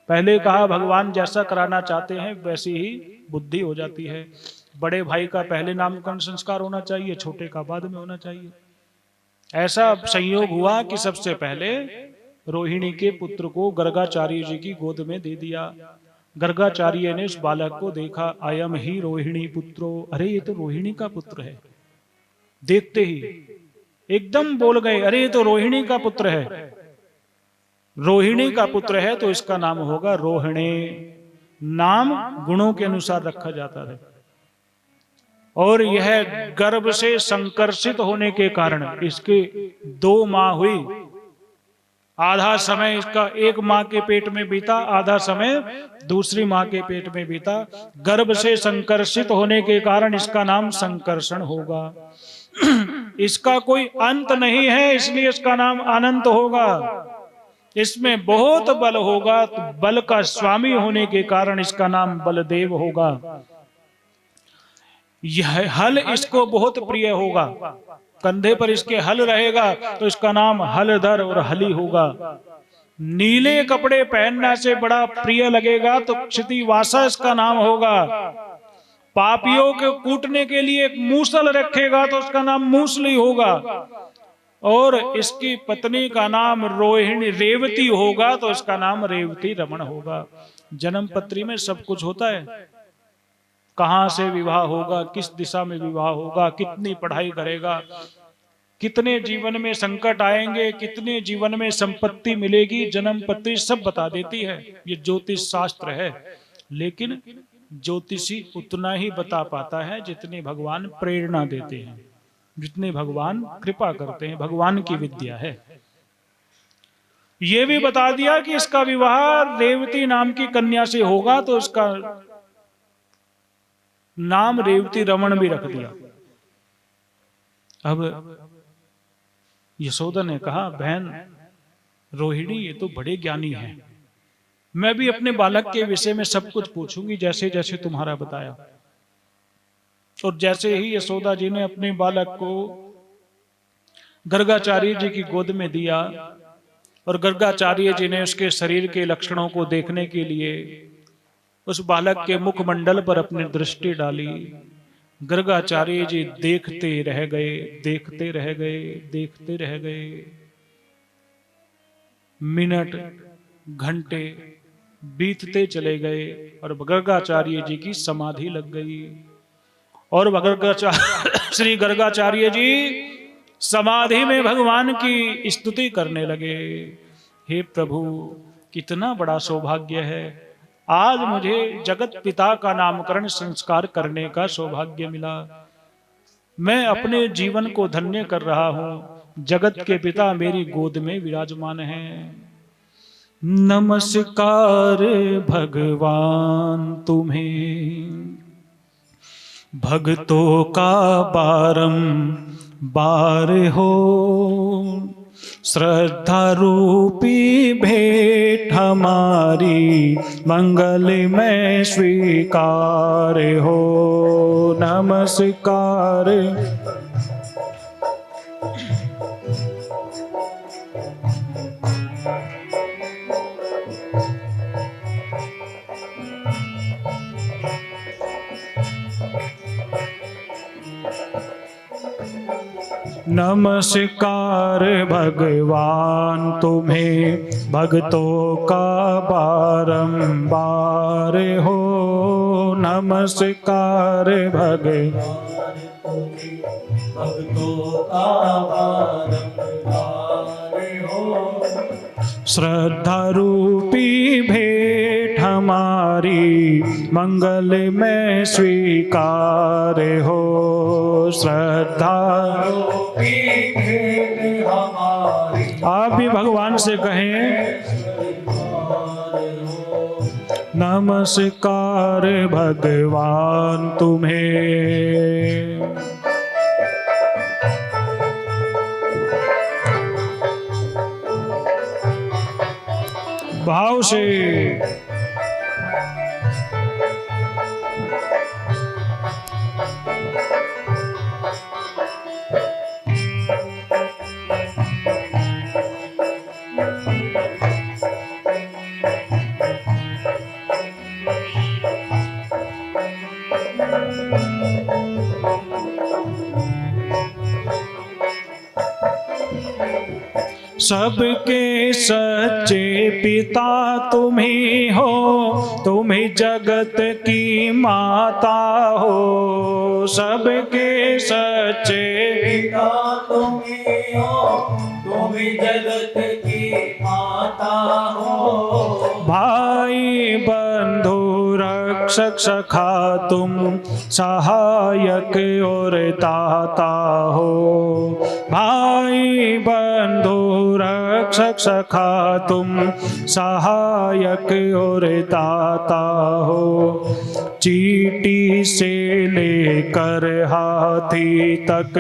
पहले कहा भगवान जैसा कराना चाहते हैं वैसी ही बुद्धि हो जाती है, बड़े भाई का पहले नामकरण संस्कार होना चाहिए, छोटे का बाद में होना चाहिए। ऐसा संयोग हुआ कि सबसे पहले रोहिणी के पुत्र को गर्गाचार्य जी की गोद में दे दिया। गर्गाचार्य ने उस बालक को देखा, अयम ही रोहिणी पुत्रो, अरे ये तो रोहिणी का पुत्र है। देखते ही एकदम बोल गए, अरे ये तो रोहिणी का पुत्र है, रोहिणी का पुत्र है तो इसका नाम होगा रोहिणी। नाम गुणों के अनुसार रखा जाता है, और यह गर्भ से संकर्षित होने के कारण इसके 2 माह हुई। आधा समय इसका एक माँ के पेट में बीता, आधा समय दूसरी माँ के पेट में बीता। गर्भ से संकर्षित होने के कारण इसका नाम संकर्षण होगा। इसका कोई अंत नहीं है, इसलिए इसका नाम अनंत होगा। इसमें बहुत बल होगा, तो बल का स्वामी होने के कारण इसका नाम बलदेव होगा। यह हल इसको बहुत प्रिय होगा, कंधे पर इसके हल रहेगा तो इसका नाम हलधर और हली होगा। नीले कपड़े पहनना से बड़ा प्रिय लगेगा तो क्षितिवासा इसका नाम होगा। पापियों के कूटने के लिए एक मूसल रखेगा तो उसका नाम मूसली होगा। और इसकी पत्नी का नाम रोहिणी रेवती होगा तो इसका नाम रेवती रमण होगा। जन्म पत्री में सब कुछ होता है, कहां से विवाह होगा, किस दिशा में विवाह होगा, कितनी पढ़ाई करेगा, कितने जीवन में संकट आएंगे, कितने जीवन में संपत्ति मिलेगी, जन्म पत्री सब बता देती है। ये ज्योतिष शास्त्र है। लेकिन ज्योतिषी उतना ही बता पाता है जितने भगवान प्रेरणा देते हैं, जितने भगवान कृपा करते हैं। भगवान की विद्या है। ये भी बता दिया कि इसका विवाह रेवती नाम की कन्या से होगा तो इसका नाम रेवती रमन भी रख दिया। अब यशोदा ने कहा, बहन रोहिणी, ये तो बड़े ज्ञानी हैं, मैं भी अपने बालक के विषय में सब कुछ पूछूंगी जैसे जैसे तुम्हारा बताया। और जैसे ही यशोदा जी ने अपने बालक को गर्गाचार्य जी की गोद में दिया और गर्गाचार्य जी ने उसके शरीर के लक्षणों को देखने के लिए उस बालक के मुखमंडल पर अपनी दृष्टि डाली, गर्गाचार्य जी देखते रह गए, देखते रह गए, देखते रह गए। मिनट घंटे बीतते चले गए और गर्गाचार्य जी की समाधि लग गई। और श्री गर्गाचार्य जी समाधि में भगवान की स्तुति करने लगे। हे प्रभु, कितना बड़ा सौभाग्य है, आज मुझे जगत पिता का नामकरण संस्कार करने का सौभाग्य मिला। मैं अपने जीवन को धन्य कर रहा हूं, जगत के पिता मेरी गोद में विराजमान हैं। नमस्कार भगवान तुम्हें, भक्तों का बारंबार हो, श्रद्धा रूपी भेंट हमारी मंगलमय स्वीकार हो। नमस्कार नमस्कार भगवान तुम्हें, भक्तों का बारंबार हो। नमस्कार भगवान तुम्हें, भक्तों का बारंबार हो, श्रद्धा रूपी भेंट हमारी मंगलमय स्वीकार हो। श्रद्धा रूपी भेंट हमारी, आप भी भगवान से कहें, नमस्कार भगवान तुम्हें। भाव से सबके सच्चे पिता तुम ही हो, तुम ही जगत की माता हो। सबके सच्चे पिता तुम ही हो, तुम ही जगत की माता हो। भाई बंधु रक्षक सखा तुम, सहायक और दाता हो। भाई बंधु रक्षक सखा तुम, सहायक और दाता हो। चींटी से लेकर हाथी तक,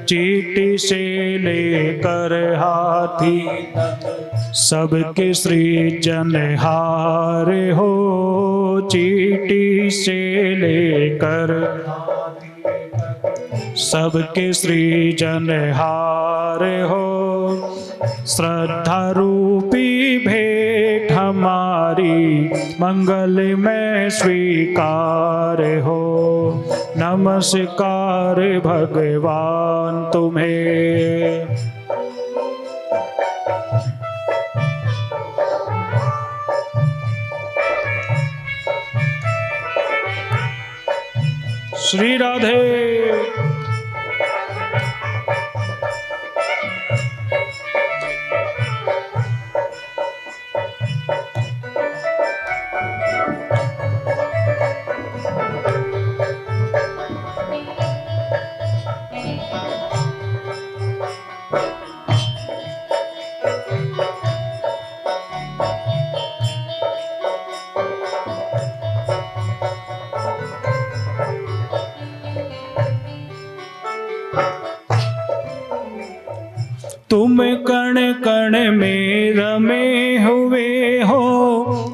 चींटी से लेकर हाथी तक, सबके सृजनहार हो। चींटी से लेकर सबके सृजनहार हो। श्रद्धा रूपी भेंट हमारी मंगलमय स्वीकार हो। नमस्कार भगवान तुम्हें। श्री राधे। तुम कण कण में रमे हुए हो,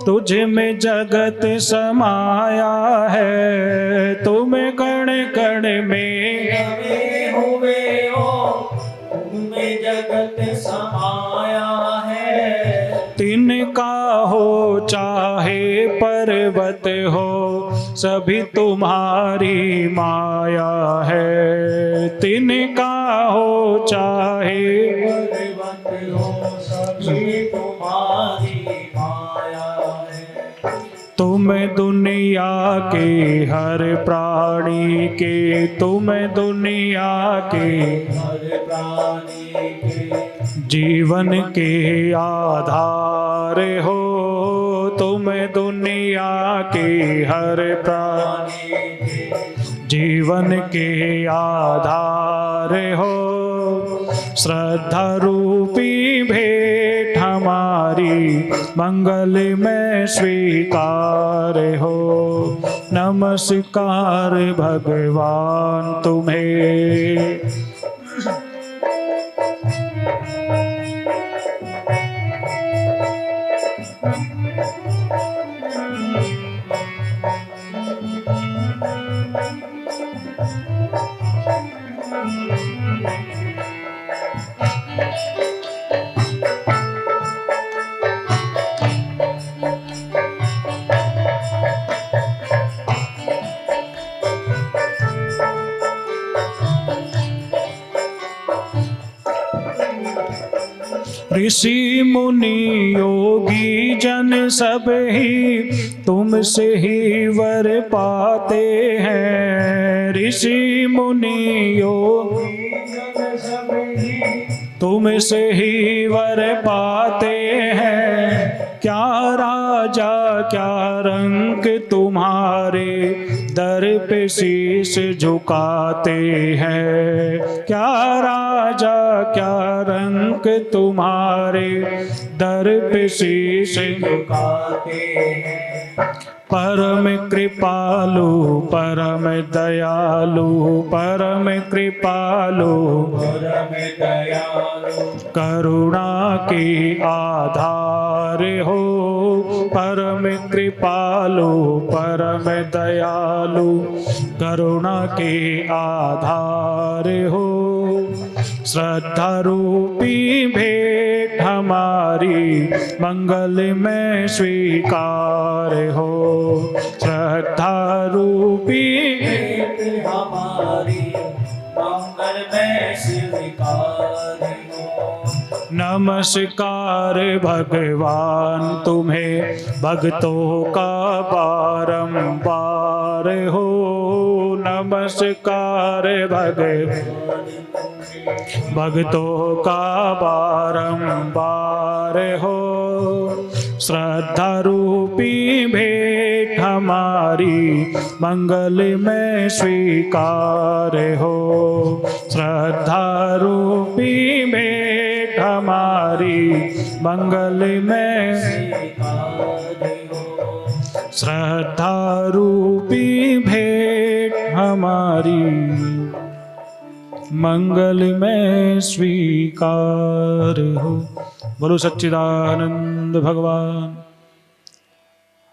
तुझ में जगत समाया है। तुम कण कण में रमे हुए हो, तुम जगत समाया है। तिनका हो चाहे पर्वत हो, सभी तुम्हारी माया है। तिनका हो चाहे पर्वत हो, सभी तुम्हारी माया है। तुम दुनिया के हर प्राणी के, तुम दुनिया के हर प्राणी के जीवन के आधार हो। तुम दुनिया के हर प्राणी जीवन के आधार हो। श्रद्धा रूपी भेंट हमारी मंगल में स्वीकार हो। नमस्कार भगवान तुम्हें। ऋषि मुनि योगी जन सब ही तुमसे ही वर पाते हैं। ऋषि मुनि योगी जन सब ही तुमसे ही वर पाते हैं। क्या राजा क्या रंक तुम्हारे दर पे शीश झुकाते हैं। क्या राजा क्या रंक तुम्हारे दर पे शीश झुकाते हैं। परम कृपालु परम दयालु, परम कृपालु परम दयालु करुणा के आधार हो। परम कृपालु परम दयालु करुणा के आधार हो। श्रद्धा रूपी भेंट हमारी मंगल में स्वीकार हो। श्रद्धा रूपी भेंट हमारी मंगल में स्वीकार हो। नमस्कार भगवान तुम्हें, भक्तों का बारंबार हो। नमस्कार भक्तों का बारंबार हो। श्रद्धा रूपी भेंट हमारी मंगल में स्वीकार हो। श्रद्धा रूपी भेंट हमारी मंगल में स्वीकार हो। श्रद्धा रूपी भेंट हमारी मंगल में स्वीकार हो। बोलो सच्चिदानंद भगवान।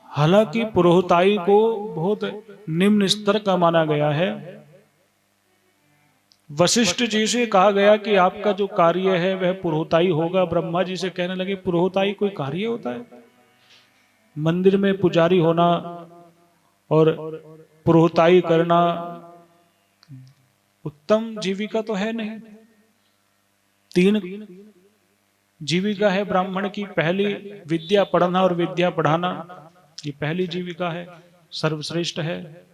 हालांकि पुरोहिताई को बहुत निम्न स्तर का माना गया है। वशिष्ठ जी से कहा गया कि आपका जो कार्य है वह पुरोहिताई होगा। ब्रह्मा जी से कहने लगे पुरोहिताई कोई कार्य होता है? मंदिर में पुजारी होना और पुरोहिताई करना उत्तम जीविका तो है नहीं। 3 जीविका है ब्राह्मण की। पहली विद्या पढ़ना और विद्या पढ़ाना, ये पहली जीविका है, सर्वश्रेष्ठ है।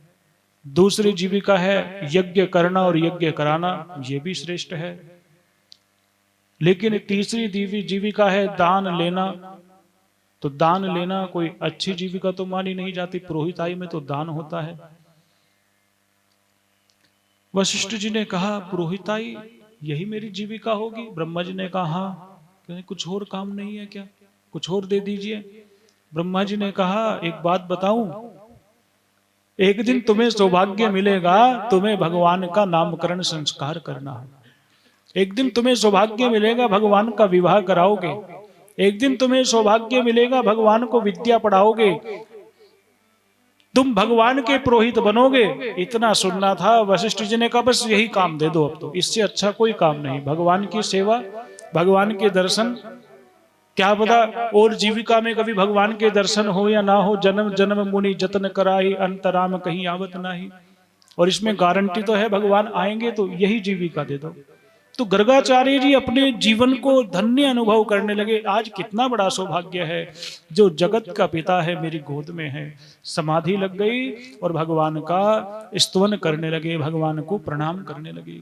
दूसरी जीविका है यज्ञ करना और यज्ञ कराना, ये भी श्रेष्ठ है। लेकिन तीसरी जीविका है दान लेना। तो दान लेना कोई अच्छी जीविका तो मानी नहीं जाती। पुरोहिताई में तो दान होता है। वशिष्ठ जी ने कहा पुरोहिताई यही मेरी जीविका होगी? ब्रह्मा जी ने कहा हाँ। कुछ और काम नहीं है क्या? कुछ और दे दीजिए। ब्रह्मा जी ने कहा एक बात बताऊं, एक दिन तुम्हें सौभाग्य मिलेगा, तुम्हें भगवान का नामकरण संस्कार करना है। एक दिन तुम्हें सौभाग्य मिलेगा, भगवान का विवाह कराओगे। एक दिन तुम्हें सौभाग्य मिलेगा, भगवान को विद्या पढ़ाओगे, तुम भगवान के पुरोहित बनोगे। इतना सुनना था। वशिष्ठ जी ने कहा बस यही काम दे दो, अब तो इससे अच्छा कोई काम नहीं। भगवान की सेवा, भगवान के दर्शन, क्या पता और जीविका में कभी भगवान के दर्शन हो या ना हो। जन्म जन्म मुनि जतन कराई, अंतराम कहीं आवत नाही। और इसमें गारंटी तो है भगवान आएंगे, तो यही जीविका दे दो। तो गर्गाचार्य जी अपने जीवन को धन्य अनुभव करने लगे। आज कितना बड़ा सौभाग्य है, जो जगत का पिता है मेरी गोद में है। समाधि लग गई और भगवान का स्तवन करने लगे, भगवान को प्रणाम करने लगे।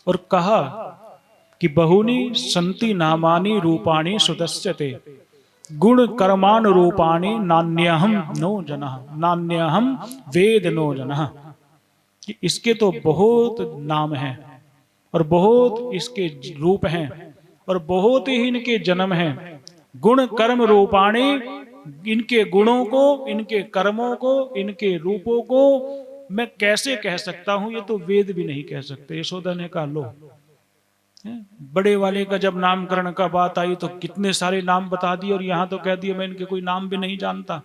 और कहा कि बहुनी संति नामानि रूपाणि सुतस्यते गुण कर्मान रूपाणि नान्यहम नो जनः, नान्यहम वेद नो जनः। कि इसके तो बहुत नाम हैं और बहुत इसके रूप हैं और बहुत ही इनके जन्म हैं। गुण कर्म रूपाणि, इनके गुणों को, इनके कर्मों को, इनके रूपों को मैं कैसे कह सकता हूं, ये तो वेद भी नहीं कह सकते। यशोदा ने कहा लो, बड़े वाले का जब नामकरण का बात आई तो कितने सारे नाम बता दिए, और यहां तो कह दिए मैं इनके कोई नाम भी नहीं जानता।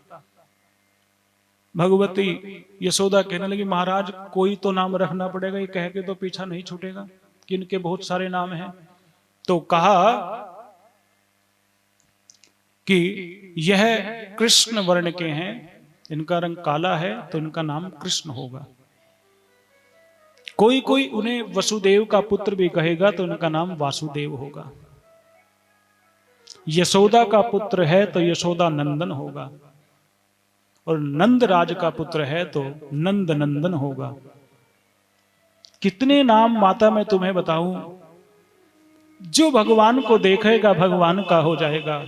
भगवती यशोदा कहने लगी महाराज कोई तो नाम रखना पड़ेगा, ये कह के तो पीछा नहीं छूटेगा कि इनके बहुत सारे नाम हैं। तो कहा कि यह कृष्ण वर्ण के हैं, इनका रंग काला है तो इनका नाम कृष्ण होगा। कोई कोई उन्हें वसुदेव का पुत्र भी कहेगा तो इनका नाम वासुदेव होगा। यशोदा का पुत्र है तो यशोदा नंदन होगा, और नंद राज का पुत्र है तो नंद नंदन होगा। कितने नाम माता मैं तुम्हें बताऊं। जो भगवान को देखेगा भगवान का हो जाएगा।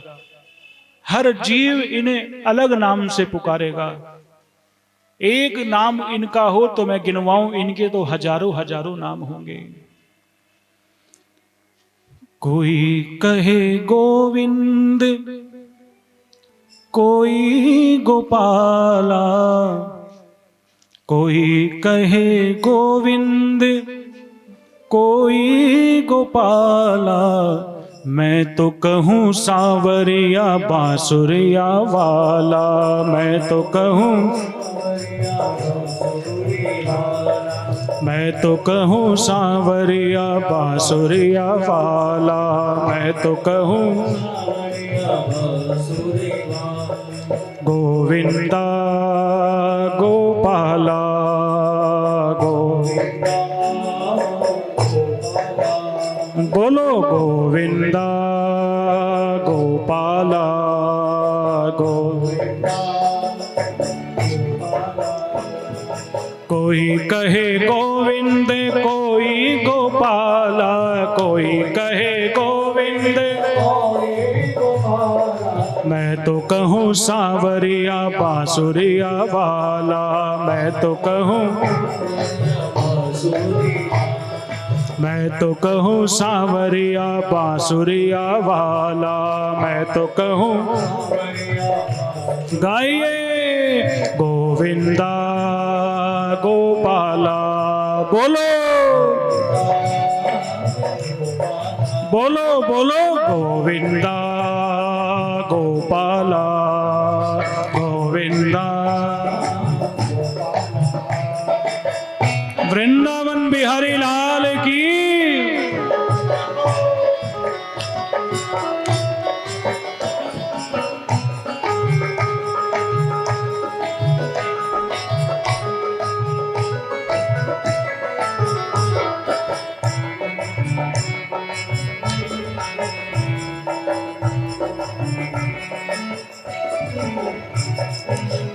हर जीव इन्हें अलग नाम से पुकारेगा। एक नाम इनका हो तो मैं गिनवाऊं, इनके तो हजारों हजारों नाम होंगे। कोई कहे गोविंद, कोई गोपाला, कोई कहे गोविंद, कोई गोपाला, मैं तो कहूँ सांवरिया बांसुरिया वाला, मैं तो कहूँ, मैं तो कहूँ सांवरिया बांसुरिया वाला, मैं तो कहूँ गोविंदा गोपाला गोविंदा। बोलो गोविंदा गोपाला गोविंदा। कोई कहे गोविंद, कोई गोपाला, कोई कहे गोविंद, मैं तो कहूँ सांवरिया बांसुरिया वाला, मैं तो कहूँ, मैं तो कहूँ सांवरिया बांसुरिया वाला, मैं तो कहूँ। गाइए गोविंदा गोपाला, बोलो बोलो बोलो गोविंदा गोपाला गोविंदा। वृंदावन बिहारी लाल की।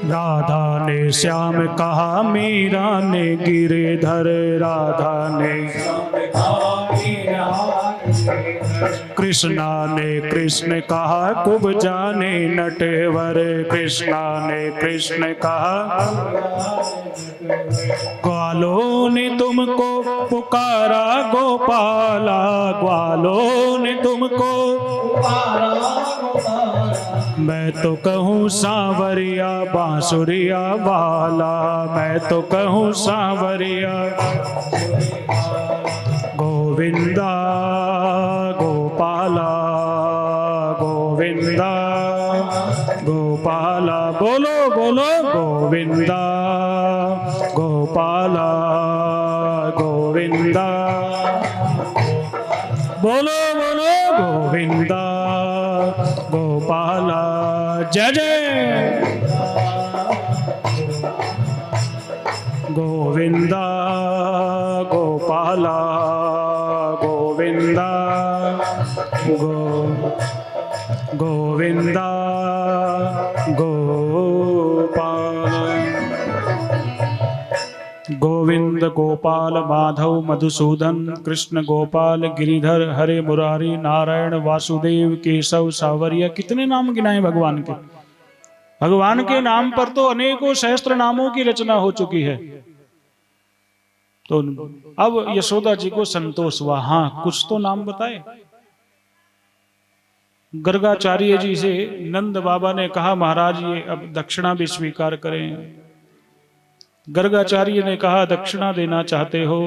राधा ने श्याम कहा, मीरा ने गिरधर, राधा ने कृष्णा ने कृष्ण कहा, कुब जाने नटवर, कृष्णा ने कृष्ण कहा, ग्वालों ने तुमको पुकारा गोपाला, ग्वालों ने तुमको पुकारा, मैं तो कहूँ सांवरिया बांसुरिया वाला, मैं तो कहूँ सांवरिया गोविंदा गोविंदा गोपाला गोविंदा गोपाला, बोलो बोलो गोविंदा गोपाला गोविंदा, बोलो बोलो गोविंदा गोपाला। जय जय गोविंदा गोपाला गोविंदा गोविंदा गोपाल। गोविंद गोपाल माधव मधुसूदन कृष्ण गोपाल गिरिधर हरे मुरारी नारायण वासुदेव केशव सावरिया, कितने नाम गिनाए भगवान के। भगवान के नाम पर तो अनेकों सहस्त्र नामों की रचना हो चुकी है। तो अब यशोदा जी को संतोष हुआ, हाँ कुछ तो नाम बताए। गर्गाचार्य जी से नंद बाबा ने कहा महाराज ये अब दक्षिणा भी स्वीकार करें। गर्गाचार्य ने कहा दक्षिणा देना चाहते हो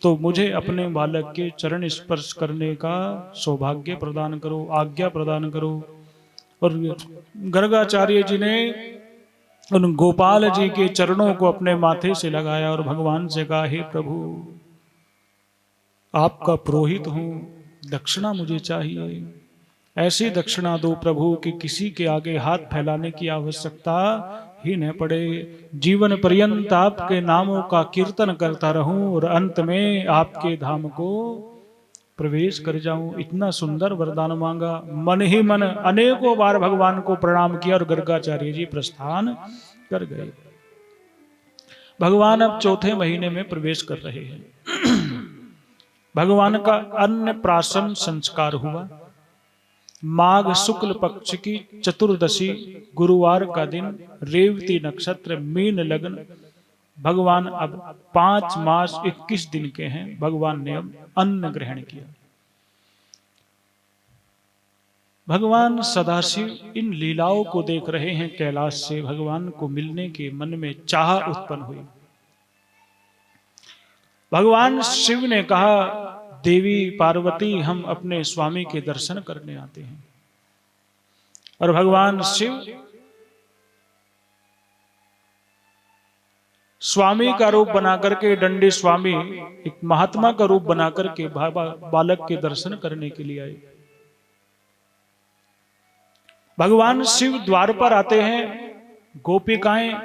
तो मुझे अपने बालक के चरण स्पर्श करने का सौभाग्य प्रदान करो, आज्ञा प्रदान करो। और गर्गाचार्य जी ने उन गोपाल जी के चरणों को अपने माथे से लगाया और भगवान से कहा हे प्रभु आपका पुरोहित हूं, दक्षिणा मुझे चाहिए। ऐसी दक्षिणा दो प्रभु कि किसी के आगे हाथ फैलाने की आवश्यकता ही न पड़े, जीवन पर्यंत आपके नामों का कीर्तन करता रहूं और अंत में आपके धाम को प्रवेश कर जाऊं। इतना सुंदर वरदान मांगा। मन ही मन अनेकों बार भगवान को प्रणाम किया और गर्गाचार्य जी प्रस्थान कर गए। भगवान अब चौथे महीने में प्रवेश कर रहे हैं। भगवान का अन्नप्राशन संस्कार हुआ। माघ शुक्ल पक्ष की चतुर्दशी गुरुवार का दिन, रेवती नक्षत्र, मीन लग्न। भगवान अब 5 मास 21 दिन के हैं। भगवान ने अब अन्न ग्रहण किया। भगवान सदाशिव इन लीलाओं को देख रहे हैं कैलाश से। भगवान को मिलने के मन में चाह उत्पन्न हुई। भगवान शिव ने कहा देवी पार्वती हम अपने स्वामी के दर्शन करने आते हैं। और भगवान शिव स्वामी का रूप बना करके, दंडी स्वामी एक महात्मा का रूप बना करके बालक के दर्शन करने के लिए आए। भगवान शिव द्वार पर आते हैं। गोपिकाएं,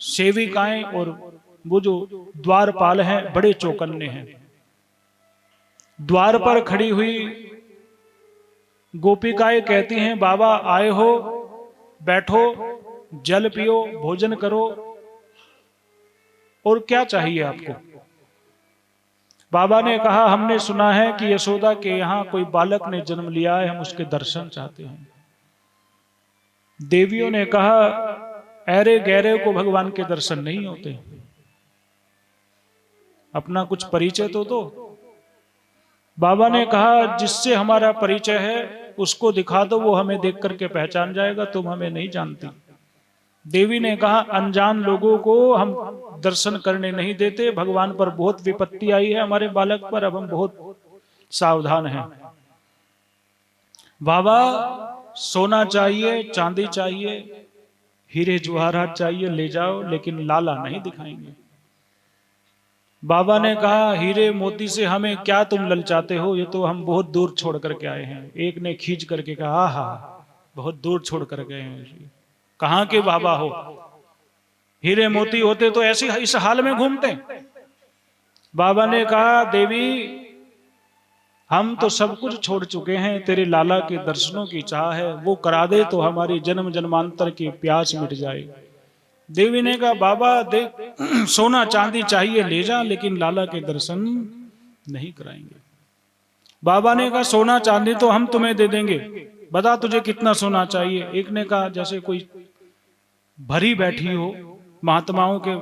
सेविकाएं और वो जो द्वारपाल हैं बड़े चौकन्ने हैं। द्वार पर खड़ी हुई गोपिकाएं कहती हैं बाबा आए हो, बैठो, जल पियो, भोजन करो, और क्या चाहिए आपको। बाबा ने कहा हमने सुना है कि यशोदा के यहाँ कोई बालक ने जन्म लिया है, हम उसके दर्शन चाहते हैं। देवियों ने कहा ऐरे गहरे को भगवान के दर्शन नहीं होते, अपना कुछ परिचय तो दो। बाबा ने कहा जिससे हमारा परिचय है उसको दिखा दो, वो हमें देख करके पहचान जाएगा, तुम हमें नहीं जानती। देवी ने कहा अनजान लोगों को हम दर्शन करने नहीं देते, भगवान पर बहुत विपत्ति आई है हमारे बालक पर, अब हम बहुत सावधान हैं। बाबा सोना चाहिए, चांदी चाहिए, हीरे जवाहरात चाहिए, ले जाओ, लेकिन लाला नहीं दिखाएंगे। बाबा ने कहा हीरे मोती से हमें क्या तुम ललचाते हो, ये तो हम बहुत दूर छोड़ करके आए हैं। एक ने खींच करके कहा हा बहुत दूर छोड़ कर गए हैं, कहां के बाबा हो, हीरे मोती होते तो ऐसे इस हाल में घूमते। बाबा ने कहा देवी हम तो सब कुछ छोड़ चुके हैं, तेरे लाला के दर्शनों की चाह है, वो करा दे तो हमारी जन्म जन्मांतर की प्यास मिट जाए। देवी ने कहा बाबा देख सोना चांदी चाहिए ले जा, लेकिन लाला के दर्शन नहीं कराएंगे। बाबा ने कहा सोना चांदी तो हम तुम्हें दे देंगे, बता तुझे कितना सोना चाहिए। एक ने कहा जैसे कोई भरी बैठी हो महात्माओं के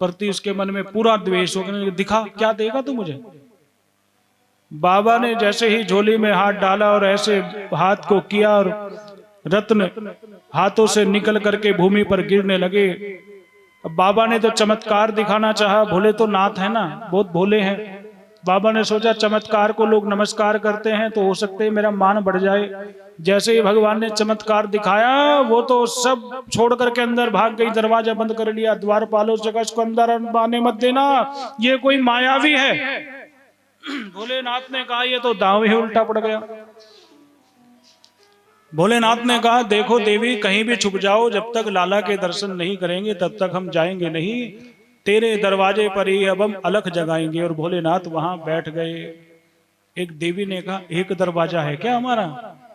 प्रति, उसके मन में पूरा द्वेष हो, दिखा क्या देगा तू मुझे। बाबा ने जैसे ही झोली में हाथ डाला और ऐसे हाथ को किया और रत्न हाथों से निकल करके भूमि पर गिरने लगे। अब बाबा ने तो चमत्कार दिखाना चाहा, भोले तो नाथ है ना, बहुत भोले हैं। बाबा ने सोचा चमत्कार को लोग नमस्कार करते हैं तो हो सकते है मेरा मान बढ़ जाए। जैसे ही भगवान ने चमत्कार दिखाया वो तो सब छोड़ करके अंदर भाग गई, दरवाजा बंद कर लिया। द्वारपालों से कहा इसको अंदर आने मत देना, ये कोई मायावी है। भोलेनाथ ने कहा ये तो दांव ही उल्टा पड़ गया। भोलेनाथ ने कहा देखो देवी कहीं भी छुप जाओ, जब तक लाला के दर्शन नहीं करेंगे तब तक हम जाएंगे नहीं, तेरे दरवाजे पर ही अब हम अलख जगाएंगे। और भोलेनाथ वहां बैठ गए। एक देवी ने कहा एक दरवाजा है क्या हमारा?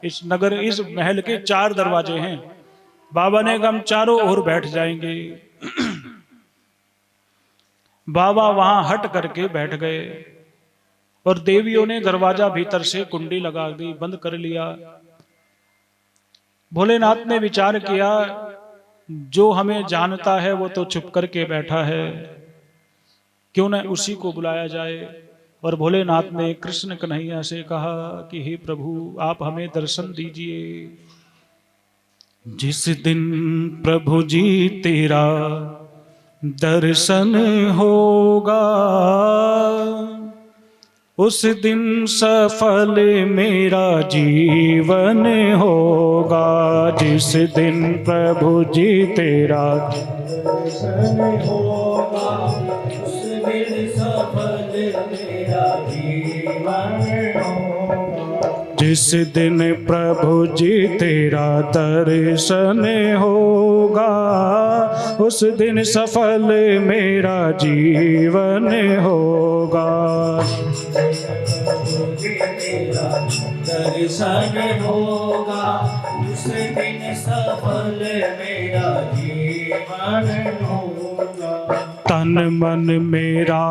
इस नगर इस महल के 4 दरवाजे हैं। बाबा ने कहा हम चारों ओर बैठ जाएंगे। बाबा वहां हट करके बैठ गए और देवियों ने दरवाजा भीतर से कुंडी लगा दी, बंद कर लिया। भोलेनाथ ने विचार किया जो हमें जानता है वो तो चुप करके बैठा है, क्यों न उसी को बुलाया जाए। और भोलेनाथ ने कृष्ण कन्हैया से कहा कि हे प्रभु आप हमें दर्शन दीजिए। जिस दिन प्रभु जी तेरा दर्शन होगा उस दिन सफल मेरा जीवन होगा। जिस दिन प्रभु जी तेरा दर्शन होगा उस दिन सफल मेरा जीवन होगा। जिस दिन प्रभु जी तेरा दर्शन होगा उस दिन सफल मेरा जीवन होगा। तेरा दर्शन होगा उस दिन सफल मेरा जीवन होगा। तन मन मेरा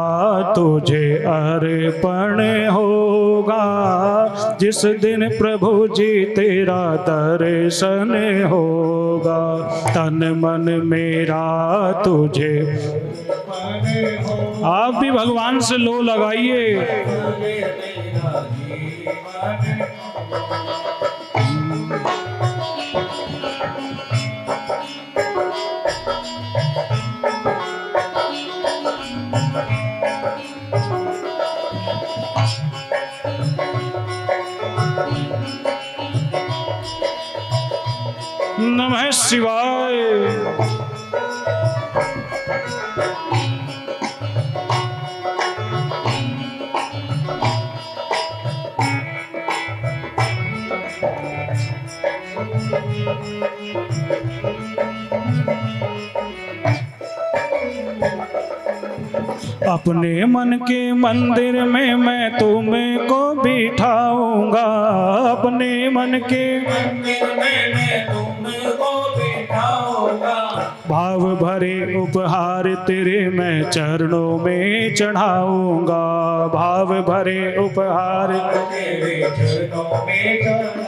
तुझे अर्पण होगा जिस दिन प्रभु जी तेरा दर्शन होगा। तन मन मेरा तुझे। आप भी भगवान से लो लगाइए। नमः शिवाय। अपने मन के मंदिर में मैं तुमको बिठाऊंगा। अपने मन के मंदिर में मैं तुमको बिठाऊंगा। भाव भरे उपहार तेरे मैं चरणों में चढ़ाऊंगा। भाव भरे उपहार तेरे चरणों में चढ़ाऊंगा।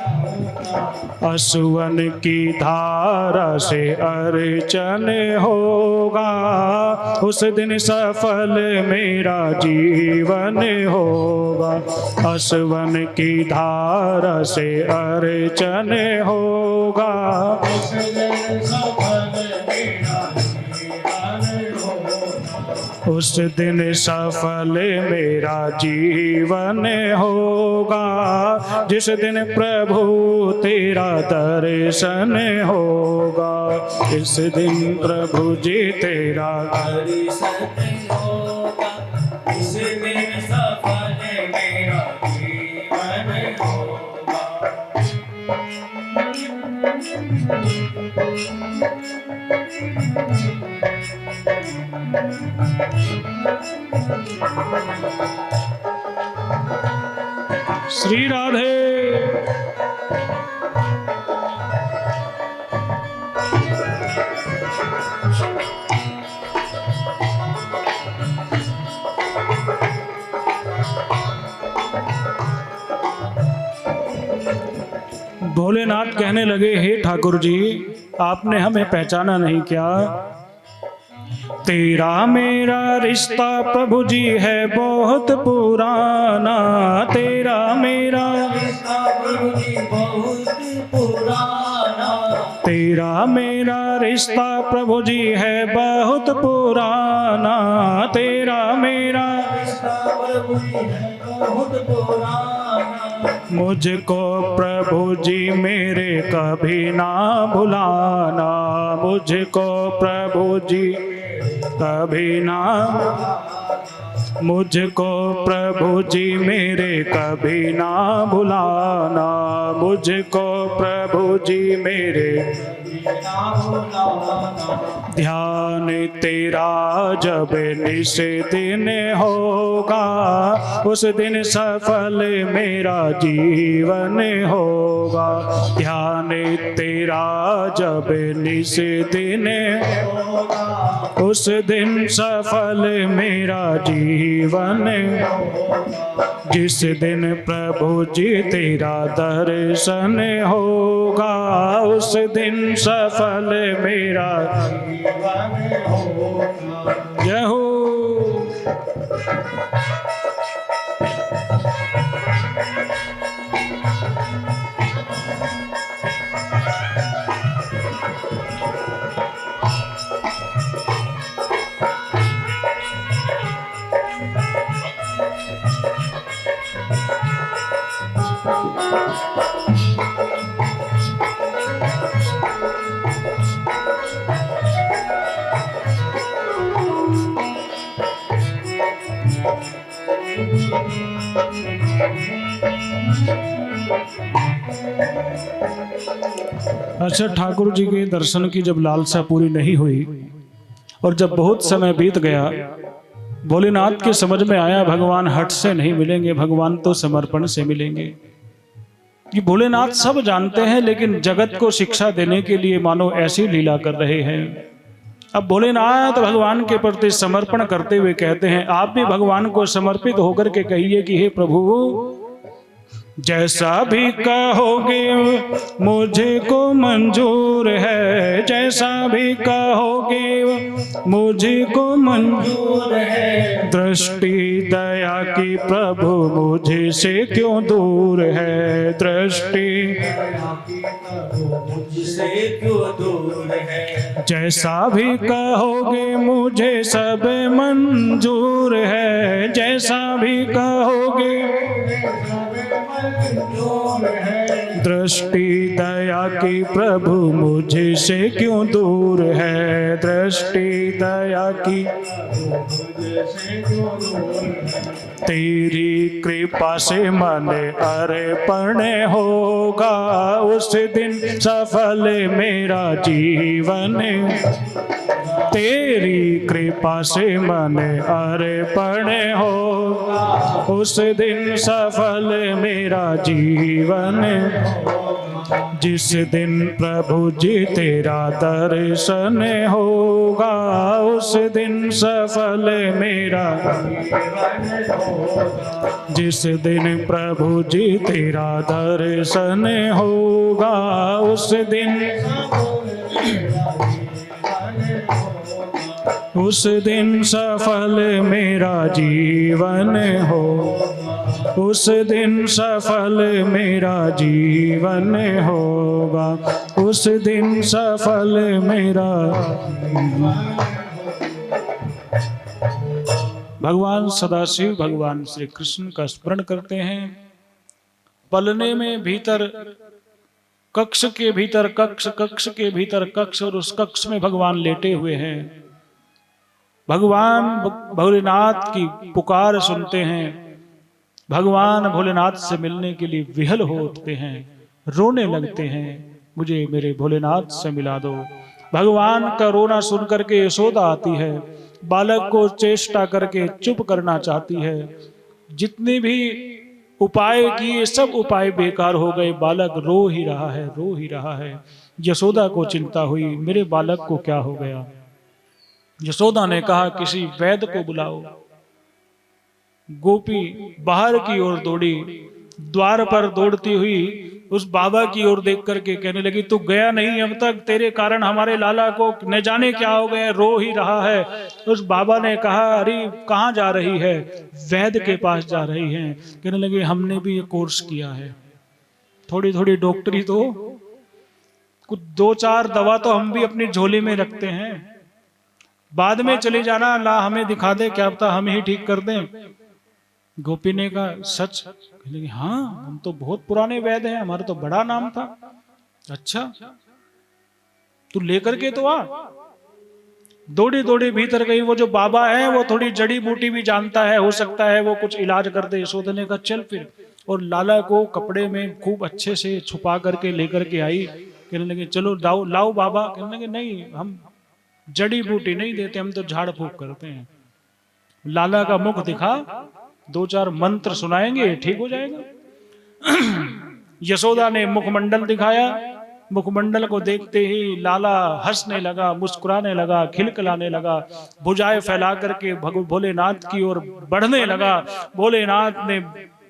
असुवन की धारा से अर्चन होगा उस दिन सफल मेरा जीवन होगा। असुवन की धारा से अर्चन होगा उस दिन सफल मेरा जीवन होगा। उस दिन सफल मेरा जीवन होगा। जिस दिन प्रभु तेरा दर्शन होगा। इस दिन प्रभु जी तेरा दर्शन होगा। इस दिन सफल मेरा जीवन होगा। श्री राधे। भोलेनाथ कहने लगे हे ठाकुर जी आपने हमें पहचाना नहीं क्या? तेरा मेरा रिश्ता प्रभु जी है बहुत पुराना। तेरा मेरा रिश्ता प्रभु जी बहुत पुराना। तेरा मेरा रिश्ता प्रभु जी है बहुत पुराना। तेरा मेरा रिश्ता प्रभु प्रभु जी है बहुत पुराना। मुझको प्रभु जी मेरे कभी ना भुलाना, मुझको प्रभु जी कभी ना, मुझको प्रभु जी मेरे कभी ना भुलाना, मुझको प्रभु जी मेरे ध्यान तेरा जब निस दिन होगा, उस दिन सफल मेरा जीवन होगा। ध्यान तेरा जब निस दिन होगा, उस दिन सफल मेरा जीवन होगा। जिस दिन प्रभु जी तेरा दर्शन होगा, उस दिन सफल मेरा जीवन होगा। जय हो। अच्छा, ठाकुर जी के दर्शन की जब लालसा पूरी नहीं हुई और जब बहुत समय बीत गया, भोलेनाथ के समझ में आया भगवान हट से नहीं मिलेंगे, भगवान तो समर्पण से मिलेंगे। ये भोलेनाथ सब जानते हैं, लेकिन जगत को शिक्षा देने के लिए मानो ऐसी लीला कर रहे हैं। अब भोलेनाथ भगवान के प्रति समर्पण करते हुए कहते हैं, आप भी भगवान को समर्पित होकर के कहिए कि हे प्रभु, जैसा भी कहोगे मुझको मंजूर है, जैसा भी कहोगे मुझको मंजूर है। दृष्टि दया की प्रभु मुझसे क्यों दूर है, दृष्टि दया की प्रभु मुझसे क्यों दूर है। जैसा भी कहोगे मुझे सब मंजूर है, जैसा भी कहोगे दृष्टि दया की प्रभु मुझसे क्यों दूर है, दृष्टि दया की तेरी कृपा से मन अर्पण होगा, उस दिन सफल मेरा जीवन। तेरी कृपा से मन अर्पण होगा, उस दिन सफल मेरा जीवन। जिस दिन प्रभु जी तेरा दर्शन होगा, उस दिन सफल मेरा जिस दिन प्रभु जी तेरा दर्शन होगा, उस दिन सफल मेरा जीवन हो, उस दिन सफल मेरा जीवन होगा, उस दिन सफल मेरा। भगवान सदाशिव भगवान श्री कृष्ण का स्मरण करते हैं। पलने में भीतर कक्ष के भीतर कक्ष, कक्ष के भीतर कक्ष, और उस कक्ष में भगवान लेटे हुए हैं। भगवान भोलेनाथ की पुकार सुनते हैं, भगवान भोलेनाथ से मिलने के लिए विहल हो उठते हैं, रोने लगते हैं, मुझे मेरे भोलेनाथ से मिला दो। भगवान का रोना सुन करके यशोदा आती है, बालक को चेष्टा करके चुप करना चाहती है। जितने भी उपाय किए सब उपाय बेकार हो गए, बालक रो ही रहा है, रो ही रहा है। यशोदा को चिंता हुई, मेरे बालक को क्या हो गया। यशोदा ने कहा किसी वैद्य को बुलाओ। गोपी बाहर की ओर दौड़ी, द्वार पर दौड़ती हुई उस बाबा की ओर देख करके कहने लगी, तू गया नहीं अब तक, तेरे कारण हमारे लाला को न जाने क्या हो गया, रो ही रहा है। उस बाबा ने कहा, अरे कहाँ जा रही है? वैद्य के पास जा रही हैं। कहने लगे, हमने भी ये कोर्स किया है, थोड़ी थोड़ी डॉक्टरी तो, कुछ 2-4 दवा तो हम भी अपनी झोली में रखते हैं, बाद में चले जाना, ला हमें दिखा दे, क्या पता हम ही ठीक कर दें। गोपी ने कहा सच? कहने लगे हाँ, हम तो बहुत पुराने वैद हैं, हमारा तो बड़ा नाम था। अच्छा, तू लेकर के तो आ। दौड़ी दौड़ी भीतर गई। वो जो बाबा है वो थोड़ी जड़ी बूटी भी जानता है, हो सकता है वो कुछ इलाज कर दे। यशोदा ने कहा चल फिर, और लाला को कपड़े में खूब अच्छे से छुपा करके लेकर के आई। कहने लगे चलो लाओ लाओ बाबा। कहने लगे नहीं, हम जड़ी बूटी नहीं देते, हम तो झाड़ फूक करते हैं। लाला का मुख दिखा, 2-4 मंत्र सुनाएंगे, ठीक हो जाएगा। यशोदा ने मुखमंडल दिखाया। मुखमंडल को देखते ही लाला हंसने लगा, मुस्कुराने लगा, खिलखिलाने लगा, भुजाएं फैला करके भोलेनाथ की ओर बढ़ने लगा। भोलेनाथ ने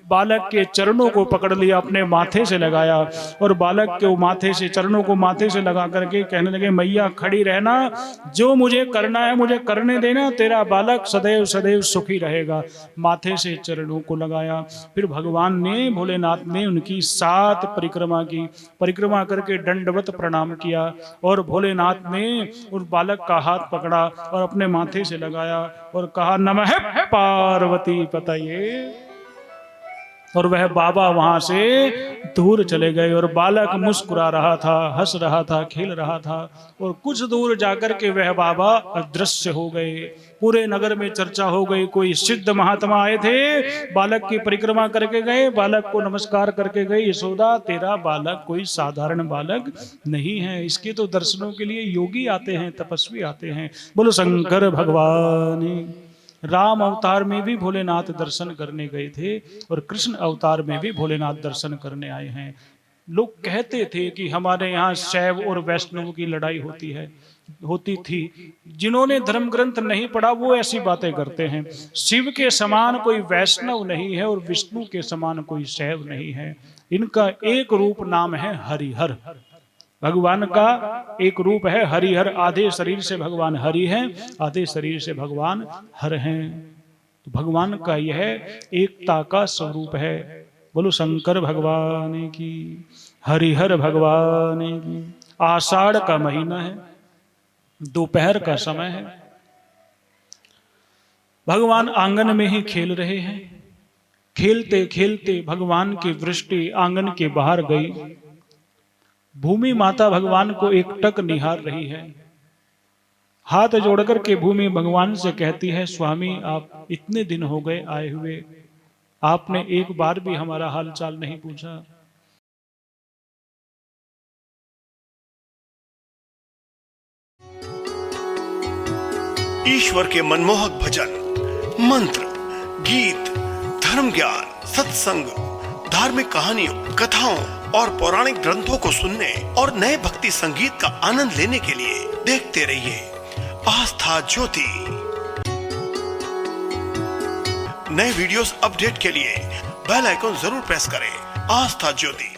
बालक के चरणों को पकड़ लिया, अपने माथे से लगाया, और बालक के माथे से, चरणों को माथे से लगा करके कहने लगे मैया खड़ी रहना, जो मुझे करना है मुझे करने देना, तेरा बालक सदैव सदैव सुखी रहेगा। माथे से चरणों को लगाया। फिर भगवान ने, भोलेनाथ ने उनकी 7 परिक्रमा की। परिक्रमा करके दंडवत प्रणाम किया, और भोलेनाथ ने उस बालक का हाथ पकड़ा और अपने माथे से लगाया और कहा नमः पार्वती पतये। और वह बाबा वहां से दूर चले गए, और बालक मुस्कुरा रहा था, हंस रहा था, खेल रहा था, और कुछ दूर जाकर के वह बाबा अदृश्य हो गए। पूरे नगर में चर्चा हो गई। कोई सिद्ध महात्मा आए थे, बालक की परिक्रमा करके गए, बालक को नमस्कार करके गए। यशोदा तेरा बालक कोई साधारण बालक नहीं है, इसके तो दर्शनों के लिए योगी आते हैं, तपस्वी आते हैं। बोलो शंकर भगवान। राम अवतार में भी भोलेनाथ दर्शन करने गए थे, और कृष्ण अवतार में भी भोलेनाथ दर्शन करने आए हैं। लोग कहते थे कि हमारे यहाँ शैव और वैष्णव की लड़ाई होती थी। जिन्होंने धर्म ग्रंथ नहीं पढ़ा वो ऐसी बातें करते हैं। शिव के समान कोई वैष्णव नहीं है, और विष्णु के समान कोई शैव नहीं है। इनका एक रूप नाम है हरिहर। भगवान का एक रूप है हरिहर। आधे शरीर से भगवान हरि हैं, आधे शरीर से भगवान हर हैं। तो भगवान का यह एकता का स्वरूप है। बोलो शंकर भगवान की, हरिहर भगवान की। आषाढ़ का महीना है, दोपहर का समय है। भगवान आंगन में ही खेल रहे हैं। खेलते खेलते भगवान की दृष्टि आंगन के बाहर गई। भूमि माता भगवान को एकटक निहार रही है। हाथ जोड़कर के भूमि भगवान से कहती है स्वामी आप इतने दिन हो गए आए हुए, आपने एक बार भी हमारा हालचाल नहीं पूछा। ईश्वर के मनमोहक भजन, मंत्र, गीत, धर्म ज्ञान, सत्संग, धार्मिक कहानियों, कथाओं और पौराणिक ग्रंथों को सुनने और नए भक्ति संगीत का आनंद लेने के लिए देखते रहिए आस्था ज्योति। नए वीडियोस अपडेट के लिए बेल आइकन जरूर प्रेस करें। आस्था ज्योति।